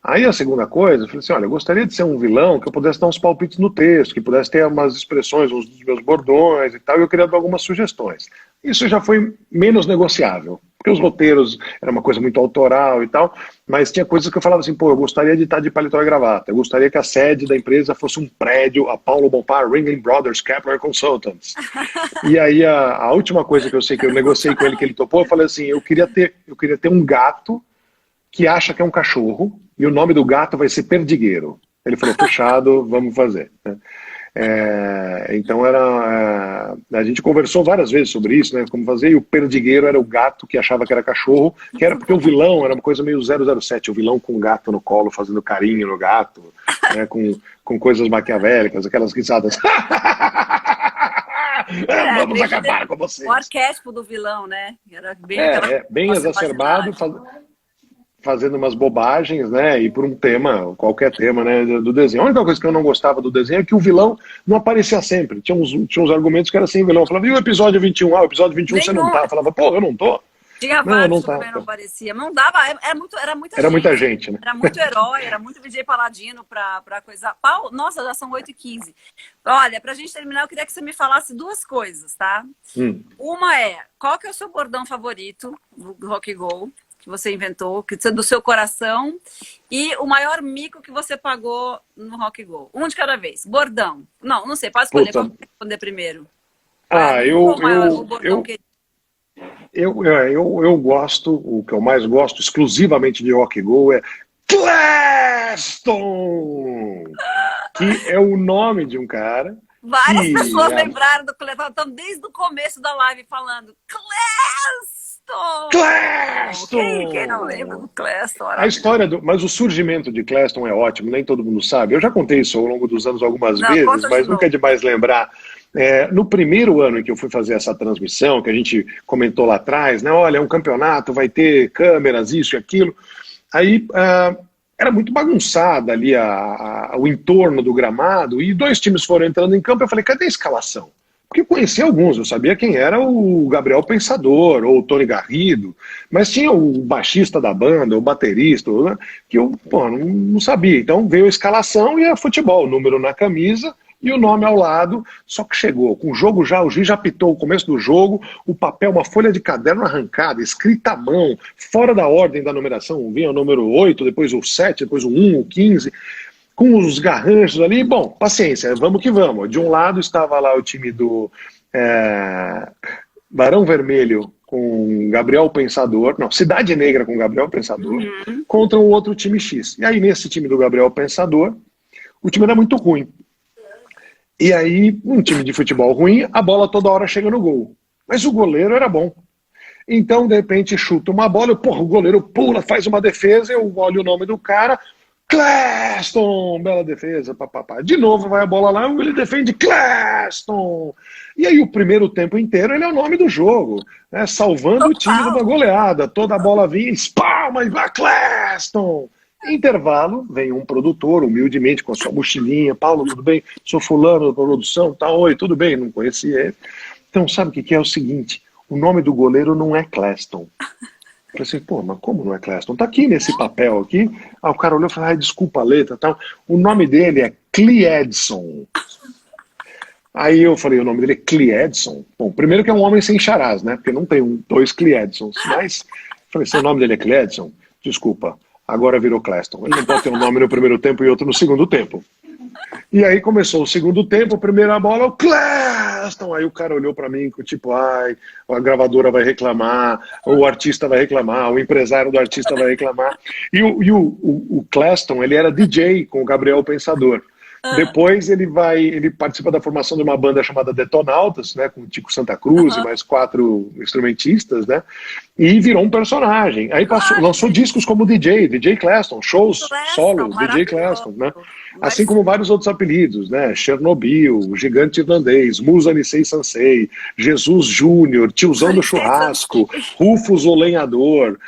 Aí a segunda coisa, eu falei assim, olha, eu gostaria de ser um vilão que eu pudesse dar uns palpites no texto, que pudesse ter umas expressões, uns dos meus bordões e tal, e eu queria dar algumas sugestões. Isso já foi menos negociável, porque os roteiros era uma coisa muito autoral e tal, mas tinha coisas que eu falava assim, pô, eu gostaria de estar de paletó e gravata, eu gostaria que a sede da empresa fosse um prédio, a Paulo Bompar, Ringling Brothers, Kepler Consultants. E aí a última coisa que eu sei que eu negociei com ele, que ele topou, eu falei assim, eu queria ter um gato que acha que é um cachorro, e o nome do gato vai ser Perdigueiro. Ele falou, fechado, vamos fazer. Então a gente conversou várias vezes sobre isso, né, como fazer, e o Perdigueiro era o gato que achava que era cachorro, que era porque o vilão era uma coisa meio 007, o vilão com o gato no colo, fazendo carinho no gato, né, com coisas maquiavélicas, aquelas risadas. Vamos acabar com vocês. O arquétipo do vilão, né? Era bem exacerbado, fazendo umas bobagens, né, e por um tema, qualquer tema, né, do desenho. A única coisa que eu não gostava do desenho é que o vilão não aparecia sempre. Tinha uns argumentos que era assim, o vilão falava, e o episódio 21? O episódio 21 você não tá. Eu falava, pô, eu não tô. Tinha vários que também não aparecia. Não dava, era muita gente, né? Era muito herói, era muito VJ Paladino pra coisa. Nossa, já são 8h15. Olha, pra gente terminar, eu queria que você me falasse duas coisas, tá? Uma é, qual que é o seu bordão favorito do Rock Go? Que você inventou, do seu coração, e o maior mico que você pagou no Rock Go. Um de cada vez. Bordão. Não sei, pode escolher. Qual responder primeiro? Eu gosto, o que eu mais gosto exclusivamente de Rock Go é Cleston, que é o nome de um cara. Várias pessoas lembraram do Cleston, estão desde o começo da live falando Cleston! Quem não lembra do Cleston? A história mas o surgimento de Cleston é ótimo, nem todo mundo sabe. Eu já contei isso ao longo dos anos algumas vezes, mas nunca é demais lembrar. No primeiro ano em que eu fui fazer essa transmissão, que a gente comentou lá atrás, né? Olha, é um campeonato, vai ter câmeras, isso e aquilo. Aí era muito bagunçada ali o entorno do gramado, e dois times foram entrando em campo, eu falei, cadê a escalação? Porque eu conhecia alguns, eu sabia quem era o Gabriel Pensador, ou o Tony Garrido, mas tinha o baixista da banda, o baterista, né, que eu não sabia. Então veio a escalação e a futebol, o número na camisa e o nome ao lado, só que chegou, com o jogo já, o juiz já apitou o começo do jogo, o papel, uma folha de caderno arrancada, escrita à mão, fora da ordem da numeração, vinha o número 8, depois o 7, depois o 1, o 15... com os garranchos ali, bom, paciência, vamos que vamos. De um lado estava lá o time do Barão Vermelho com Gabriel Pensador, não, Cidade Negra com Gabriel Pensador, contra um outro time X. E aí nesse time do Gabriel Pensador, o time era muito ruim. E aí, um time de futebol ruim, a bola toda hora chega no gol. Mas o goleiro era bom. Então, de repente, chuta uma bola, o goleiro pula, faz uma defesa, eu olho o nome do cara, Cleston, bela defesa, papapá. De novo vai a bola lá, ele defende Cleston. E aí o primeiro tempo inteiro ele é o nome do jogo, né, salvando o time de uma goleada. Toda a bola vinha, espalma e vai Cleston. Intervalo, vem um produtor, humildemente, com a sua mochilinha, Paulo, tudo bem? Sou fulano da produção, tá, oi, tudo bem? Não conhecia ele. Então sabe o que é o seguinte, o nome do goleiro não é Cleston. Eu falei assim, pô, mas como não é Cleston? Tá aqui nesse papel aqui. O cara olhou e falou, desculpa a letra e tal. O nome dele é Cliedson. Aí eu falei, o nome dele é Cliedson. Bom, primeiro que é um homem sem charás, né? Porque não tem dois Cliedsons. Mas, falei, se o nome dele é Cliedson, desculpa, agora virou Cleston. Ele não pode ter um nome no primeiro tempo e outro no segundo tempo. E aí começou o segundo tempo, a primeira bola, o Cleston. Aí o cara olhou pra mim com tipo, a gravadora vai reclamar, o artista vai reclamar, o empresário do artista vai reclamar. E o Cleston, ele era DJ com o Gabriel Pensador. Depois ele participa da formação de uma banda chamada Detonautas, né, com o Tico Santa Cruz e mais 4 instrumentistas, né? E virou um personagem. Aí lançou discos como DJ Clapton, shows solos, DJ Clapton, né? Assim como vários outros apelidos, né? Chernobyl, Gigante Irlandês, Musa Nisei Sansei, Jesus Júnior, Tiozão do Churrasco, Rufus o Lenhador,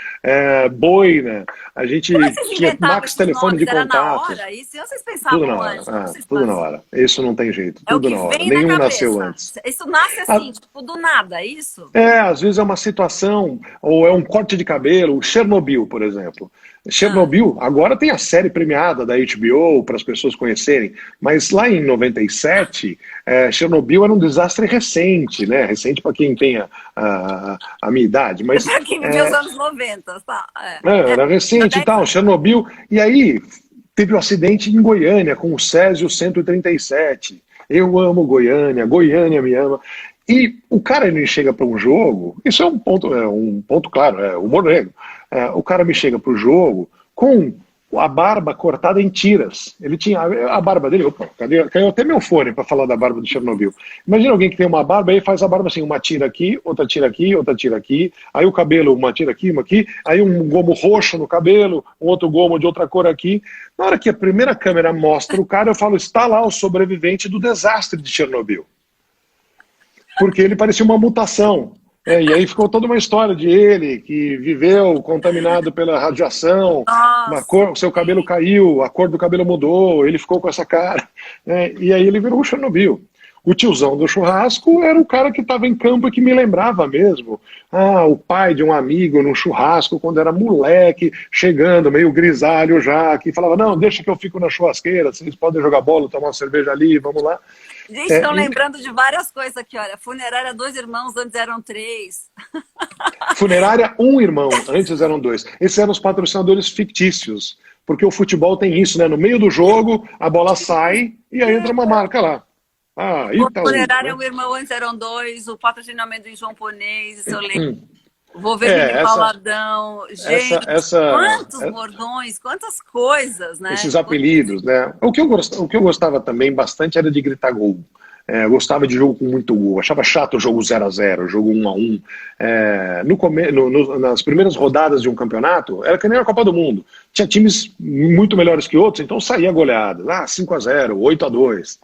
Boina. A gente tinha Max Telefone de Contato. Era na hora isso? E vocês pensavam tudo na hora, tudo na hora. Isso não tem jeito, tudo na hora. Nenhum nasceu antes. Isso nasce assim, tipo, do nada, é isso? Às vezes é uma situação, ou é um corte de cabelo. Chernobyl, por exemplo. Chernobyl, agora tem a série premiada da HBO para as pessoas conhecerem, mas lá em 97, Chernobyl era um desastre recente, né? Recente para quem tem a minha idade. Para quem viveu os anos 90, tá? Era recente e tal, Chernobyl. E aí teve um acidente em Goiânia com o Césio 137. Eu amo Goiânia, Goiânia me ama. E o cara ele chega para um jogo, isso é um ponto claro, é humor negro. O cara me chega para o jogo com a barba cortada em tiras. Ele tinha a barba dele, opa, caiu até meu fone para falar da barba do Chernobyl. Imagina alguém que tem uma barba e faz a barba assim, uma tira aqui, outra tira aqui, outra tira aqui, aí o cabelo, uma tira aqui, uma aqui, aí um gomo roxo no cabelo, um outro gomo de outra cor aqui. Na hora que a primeira câmera mostra o cara, eu falo, está lá o sobrevivente do desastre de Chernobyl. Porque ele parecia uma mutação. E aí ficou toda uma história de ele, que viveu contaminado pela radiação, o seu cabelo caiu, a cor do cabelo mudou, ele ficou com essa cara. E aí ele virou o Chernobyl. O tiozão do churrasco era o cara que estava em campo e que me lembrava mesmo. O pai de um amigo no churrasco, quando era moleque, chegando, meio grisalho já, que falava, não, deixa que eu fico na churrasqueira, vocês podem jogar bola, tomar uma cerveja ali, vamos lá. Gente, estão lembrando de várias coisas aqui, olha. Funerária 2 irmãos, antes eram 3. Funerária 1 irmão, antes eram 2. Esses eram os patrocinadores fictícios. Porque o futebol tem isso, né? No meio do jogo, a bola sai e aí entra uma marca lá. Funerária 1 irmão, antes eram 2. O patrocinamento em João Ponês, isso eu lembro. Wolverine Pauladão. Gente, quantos bordões, quantas coisas, né? Esses apelidos, né? O que eu gostava também bastante era de gritar gol. Eu gostava de jogo com muito gol. Achava chato o jogo 0x0, jogo 1x1. Nas primeiras rodadas de um campeonato, era que nem a Copa do Mundo. Tinha times muito melhores que outros, então saía goleada. 5x0, 8x2.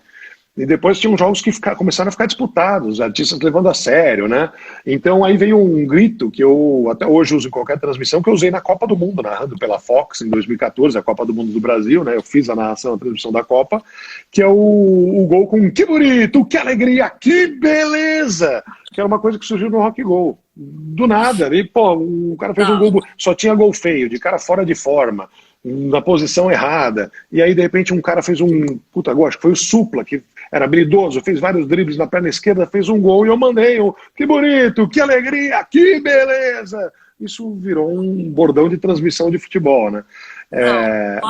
E depois tinham jogos que começaram a ficar disputados, artistas levando a sério, né? Então aí veio um grito que eu até hoje uso em qualquer transmissão, que eu usei na Copa do Mundo, narrando pela Fox em 2014, a Copa do Mundo do Brasil, né? Eu fiz a narração, a transmissão da Copa, que é o gol com que bonito, que alegria, que beleza! Que era uma coisa que surgiu no Rock Go. Do nada, e o cara fez um gol, só tinha gol feio, de cara fora de forma, na posição errada, e aí de repente um cara fez gol, acho que foi o Supla, que era habilidoso, fez vários dribles na perna esquerda, fez um gol, e eu mandei que bonito, que alegria, que beleza! Isso virou um bordão de transmissão de futebol, né?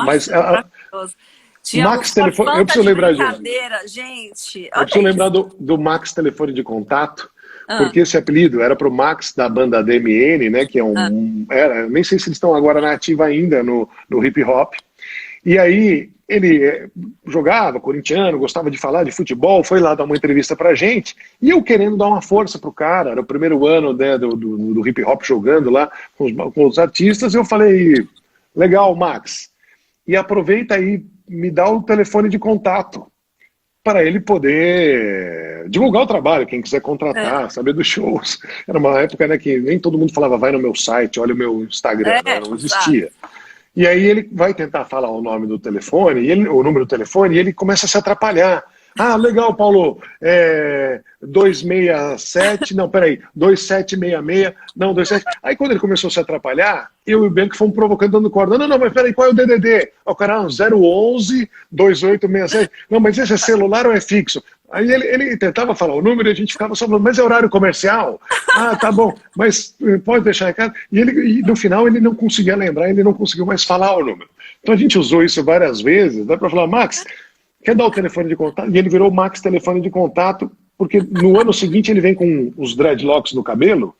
Mas Max Telefone, eu preciso lembrar gente. Eu preciso lembrar do Max Telefone de Contato, porque esse apelido era pro Max da banda DMN, né, que é nem sei se eles estão agora na ativa ainda no hip hop. E aí ele jogava corintiano, gostava de falar de futebol, foi lá dar uma entrevista pra gente, e eu querendo dar uma força pro cara, era o primeiro ano, né, do hip hop jogando lá com os artistas, eu falei, legal, Max, e aproveita aí, me dá o telefone de contato para ele poder divulgar o trabalho, quem quiser contratar, saber dos shows. Era uma época, né, que nem todo mundo falava, vai no meu site, olha o meu Instagram, não existia. E aí ele vai tentar falar o nome do telefone, o número do telefone, e ele começa a se atrapalhar. Legal, Paulo, 267, não, peraí, 2766, não, 27. Aí quando ele começou a se atrapalhar, eu e o Bianco fomos provocando, dando corda. Não, mas peraí, qual é o DDD? O cara, 011 2867. Não, mas esse é celular ou é fixo? Aí ele tentava falar o número e a gente ficava só falando, mas é horário comercial? Tá bom, mas pode deixar em casa. E no final ele não conseguia lembrar, ele não conseguiu mais falar o número. Então a gente usou isso várias vezes, dá para falar, Max, quer dar o telefone de contato? E ele virou Max Telefone de Contato, porque no ano seguinte ele vem com os dreadlocks no cabelo,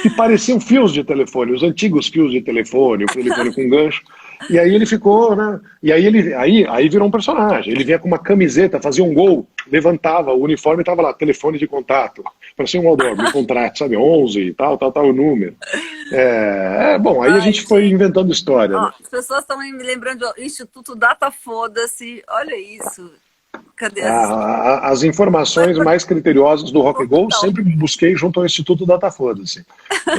que pareciam fios de telefone, os antigos fios de telefone, o telefone com gancho. E aí ele ficou, né? E aí virou um personagem. Ele vinha com uma camiseta, fazia um gol, levantava o uniforme e tava lá, telefone de contato. Parecia um outdoor, me contrato, sabe? 11, tal, o número. Bom, aí a gente foi inventando história. Ó, né? as pessoas estão me lembrando do Instituto Data Foda-se. Olha isso. Cadê As informações mais criteriosas do Rock and Go sempre busquei junto ao Instituto Datafoda-se.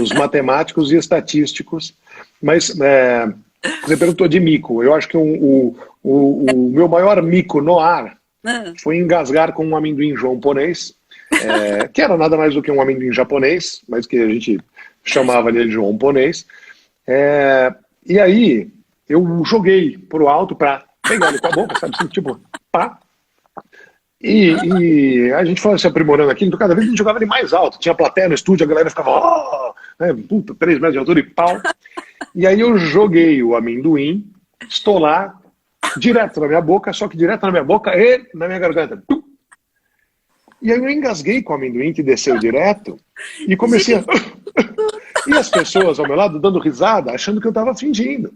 Os matemáticos e estatísticos. Mas você perguntou de mico. Eu acho que o meu maior mico no ar foi engasgar com um amendoim japonês, que era nada mais do que um amendoim japonês, mas que a gente chamava ele de japonês. E aí eu joguei pro alto para pegar ele com a boca, sabe assim, tipo, pá. E a gente foi se aprimorando aqui, então cada vez a gente jogava ele mais alto. Tinha plateia no estúdio, a galera ficava, puta, 3 metros de altura e pau. E aí eu joguei o amendoim, estou lá, direto na minha boca, só que direto na minha boca e na minha garganta. E aí eu engasguei com o amendoim que desceu direto e comecei a... E as pessoas ao meu lado dando risada, achando que eu tava fingindo.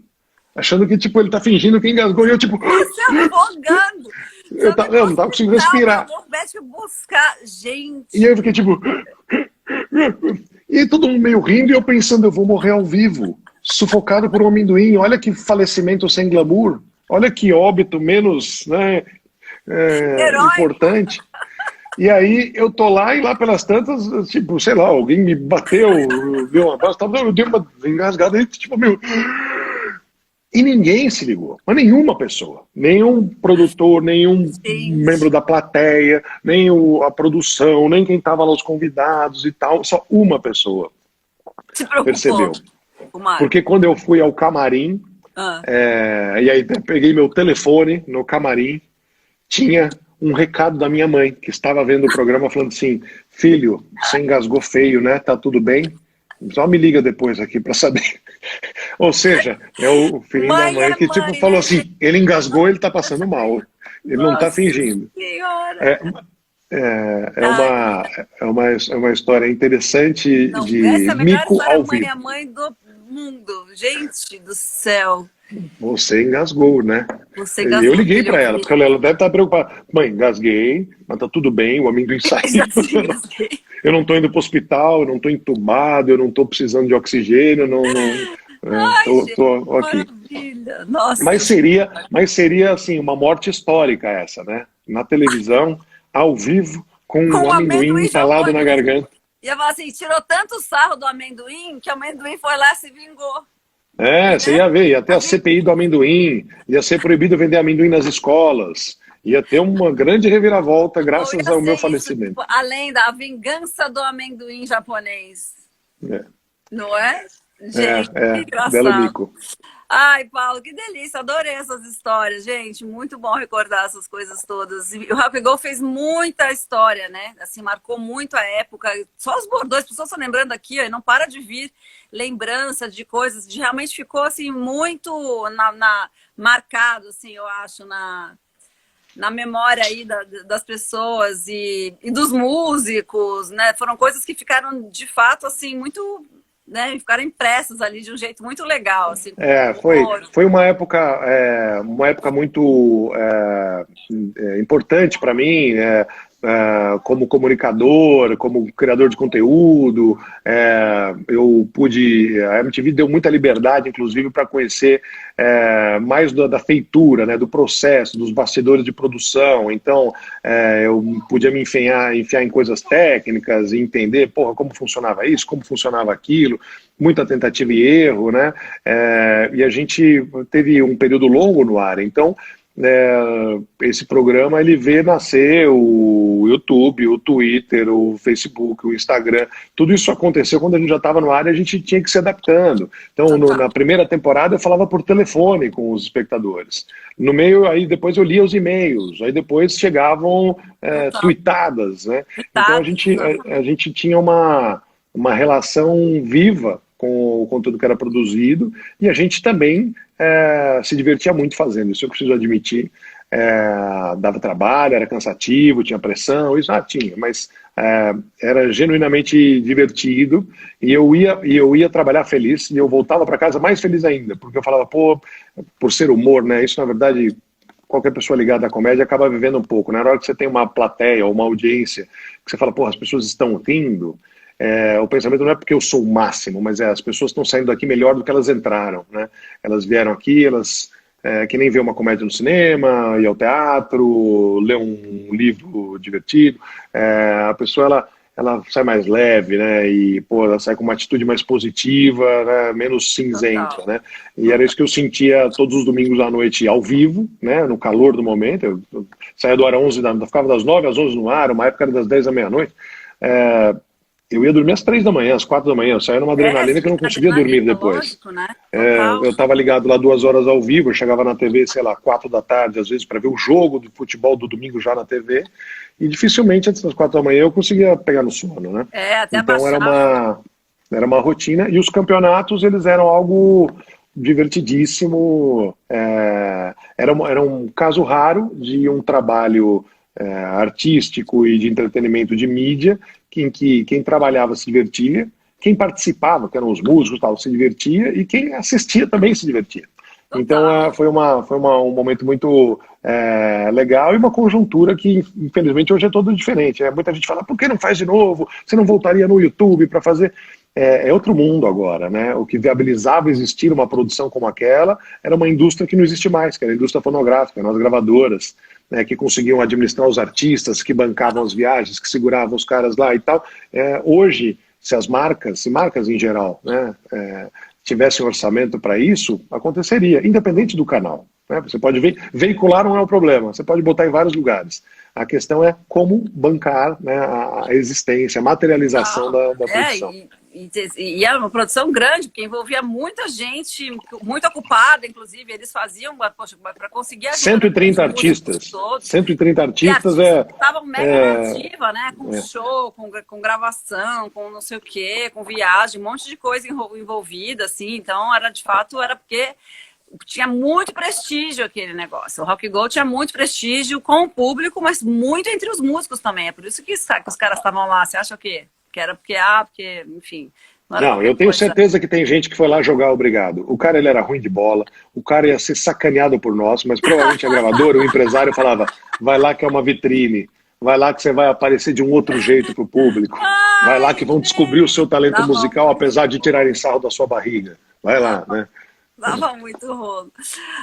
Achando que, tipo, ele tá fingindo que engasgou e eu, tipo... Se afogando. Eu não tava conseguindo respirar. Buscar, gente. E aí eu fiquei, tipo... E todo mundo meio rindo e eu pensando, eu vou morrer ao vivo, sufocado por um amendoim. Olha que falecimento sem glamour. Olha que óbito menos, né, importante. E aí eu tô lá e lá pelas tantas, tipo, sei lá, alguém me bateu, deu uma basta, eu dei uma engasgada e tipo, meu... E ninguém se ligou, mas nenhuma pessoa, nenhum produtor, nenhum membro da plateia, nem a produção, nem quem estava lá, os convidados e tal, só uma pessoa percebeu. Porque quando eu fui ao camarim, e aí peguei meu telefone no camarim, tinha um recado da minha mãe, que estava vendo o programa falando assim, filho, você engasgou feio, né? Tá tudo bem? Só me liga depois aqui para saber. Ou seja, é o filhinho da mãe que tipo falou assim, ele engasgou, ele tá passando mal. Ele não tá fingindo. É uma história interessante de mico ao vivo. É a mãe do mundo. Gente do céu. Você engasgou, né? Eu liguei para ela, porque ela deve estar preocupada. Mãe, engasguei, mas tá tudo bem, o amendoim saiu. Eu não tô indo pro hospital, eu não tô entubado, eu não tô precisando de oxigênio, tô aqui. Nossa. Mas seria assim, uma morte histórica essa, né? Na televisão, ao vivo, com um amendoim entalado na garganta. E eu falo assim, tirou tanto sarro do amendoim, que o amendoim foi lá e se vingou. Você ia ver, ia ter a CPI do amendoim, ia ser proibido vender amendoim nas escolas, ia ter uma grande reviravolta graças ao meu falecimento. Tipo, além da vingança do amendoim japonês. Não é? Gente, que engraçado. Belo mico. Ai, Paulo, que delícia, adorei essas histórias, gente, muito bom recordar essas coisas todas. E o Rock and Go fez muita história, né? Assim, marcou muito a época. Só os bordões, as pessoas estão lembrando aqui, ó, não para de vir lembrança de coisas, realmente ficou assim muito marcado, assim, eu acho, na memória aí das pessoas e dos músicos, né? Foram coisas que ficaram de fato assim muito, né? Ficaram impressas ali de um jeito muito legal, assim. Foi uma época muito importante para mim. Como comunicador, como criador de conteúdo, a MTV deu muita liberdade, inclusive, para conhecer mais da feitura, né, do processo, dos bastidores de produção. Então, eu podia me enfiar em coisas técnicas e entender, como funcionava isso, como funcionava aquilo, muita tentativa e erro, né? E a gente teve um período longo no ar, então esse programa ele vê nascer o YouTube, o Twitter, o Facebook, o Instagram, tudo isso aconteceu quando a gente já estava no ar e a gente tinha que se adaptando. Então na primeira temporada eu falava por telefone com os espectadores, no meio aí depois eu lia os e-mails, aí depois chegavam tweetadas, né? Então a gente tinha uma relação viva com o conteúdo que era produzido, e a gente também se divertia muito fazendo, isso eu preciso admitir. dava trabalho, era cansativo, tinha pressão, isso tinha, mas era genuinamente divertido e eu ia trabalhar feliz e eu voltava para casa mais feliz ainda, porque eu falava, pô, por ser humor, né? Isso na verdade qualquer pessoa ligada à comédia acaba vivendo um pouco, né? Na hora que você tem uma plateia ou uma audiência, que você fala, pô, as pessoas estão rindo, o pensamento não é porque eu sou o máximo, mas as pessoas estão saindo daqui melhor do que elas entraram, né? Elas vieram aqui, que nem ver uma comédia no cinema, ir ao teatro, ler um livro divertido, a pessoa ela sai mais leve, né? E pô, ela sai com uma atitude mais positiva, né? Menos cinzenta, né? E era isso que eu sentia todos os domingos à noite ao vivo, né? No calor do momento. Eu saía do ar 11 ficava das 9 às 11 no ar, uma época era das 10 da meia-noite. Eu ia dormir às 3 da manhã, às 4 da manhã, eu saía numa adrenalina que eu não conseguia dormir depois. Lógico, né? Eu estava ligado lá 2 horas ao vivo, eu chegava na TV, sei lá, 4 da tarde, às vezes, para ver o jogo de futebol do domingo já na TV, e dificilmente antes das 4 da manhã eu conseguia pegar no sono, né? Até então era uma rotina, e os campeonatos, eles eram algo divertidíssimo, era um caso raro de um trabalho artístico e de entretenimento de mídia, em que quem trabalhava se divertia, quem participava, que eram os músicos, tal, se divertia, e quem assistia também se divertia. Então foi um momento muito legal e uma conjuntura que, infelizmente, hoje é toda diferente. Muita gente fala, por que não faz de novo? Você não voltaria no YouTube para fazer? É outro mundo agora, né? O que viabilizava existir uma produção como aquela era uma indústria que não existe mais, que era a indústria fonográfica, as gravadoras, né, que conseguiam administrar os artistas, que bancavam as viagens, que seguravam os caras lá e tal. Hoje, se as marcas, em geral, né, tivessem orçamento para isso, aconteceria, independente do canal. Né? Você pode veicular, não é o problema, você pode botar em vários lugares. A questão é como bancar, né, a existência, a materialização da produção. E era uma produção grande, porque envolvia muita gente, muito ocupada, inclusive, eles faziam, para conseguir... 130 artistas. 130 artistas estavam mega nativa, né? Com show, com gravação, com não sei o quê, com viagem, um monte de coisa envolvida, assim. Então, de fato, era porque tinha muito prestígio aquele negócio. O Rock Go tinha muito prestígio com o público, mas muito entre os músicos também. É por isso que os caras estavam lá. Você acha o quê? Que era porque, enfim... Não, eu tenho certeza que tem gente que foi lá jogar obrigado. O cara, ele era ruim de bola, o cara ia ser sacaneado por nós, mas provavelmente a gravadora, o empresário falava, vai lá que é uma vitrine, vai lá que você vai aparecer de um outro jeito pro público, vai lá que vão descobrir o seu talento musical, apesar de tirarem sarro da sua barriga. Vai lá, né? Dava muito rolo.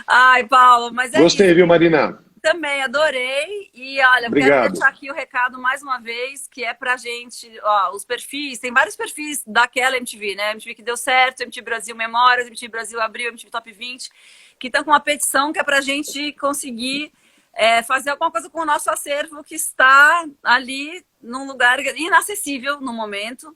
Ai, Paulo, mas Gostei, isso. Viu, Marina? Também adorei. E olha, eu quero deixar aqui o recado mais uma vez, que é pra gente, os perfis, tem vários perfis daquela MTV, né? MTV que deu certo, MTV Brasil Memórias, MTV Brasil Abril, MTV Top 20, que estão com uma petição que é pra gente conseguir fazer alguma coisa com o nosso acervo que está ali num lugar inacessível no momento.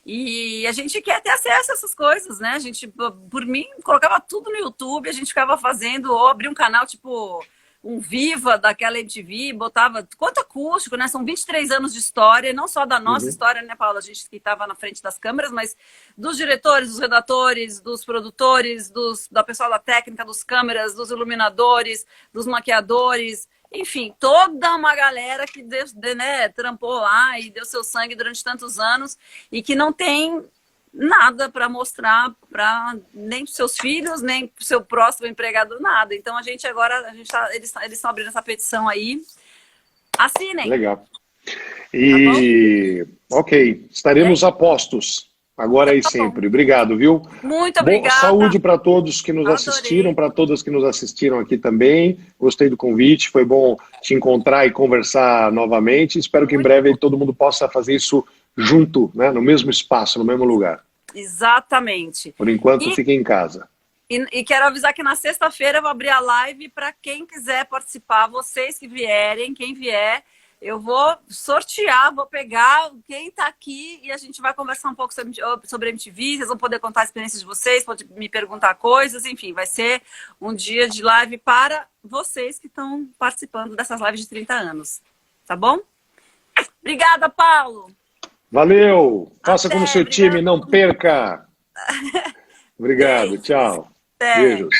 E a gente quer ter acesso a essas coisas, né? A gente, por mim, colocava tudo no YouTube, a gente ficava fazendo, ou abria um canal tipo um Viva daquela MTV, botava quanto acústico, né? São 23 anos de história, não só da nossa história, né, Paula? A gente que estava na frente das câmeras, mas dos diretores, dos redatores, dos produtores, da pessoal da técnica, dos câmeras, dos iluminadores, dos maquiadores, enfim, toda uma galera que trampou lá e deu seu sangue durante tantos anos e que não tem nada para mostrar nem para seus filhos, nem para o seu próximo empregado, nada. Então eles estão abrindo essa petição aí. Assinem. Legal. E ok, estaremos a postos. Agora e sempre. Obrigado, viu? Muito obrigada. Boa saúde para todos que nos assistiram, para todas que nos assistiram aqui também. Gostei do convite, foi bom te encontrar e conversar novamente. Espero que em breve todo mundo possa fazer isso junto, né? No mesmo espaço, no mesmo lugar. Exatamente. Por enquanto, fique em casa. E quero avisar que na sexta-feira eu vou abrir a live para quem quiser participar, vocês que vierem, quem vier, eu vou sortear, vou pegar quem está aqui e a gente vai conversar um pouco sobre MTV, vocês vão poder contar a experiência de vocês, pode me perguntar coisas, enfim, vai ser um dia de live para vocês que estão participando dessas lives de 30 anos, tá bom? Obrigada, Paulo! Valeu! Faça como seu time, não perca! Obrigado, tchau. Beijos.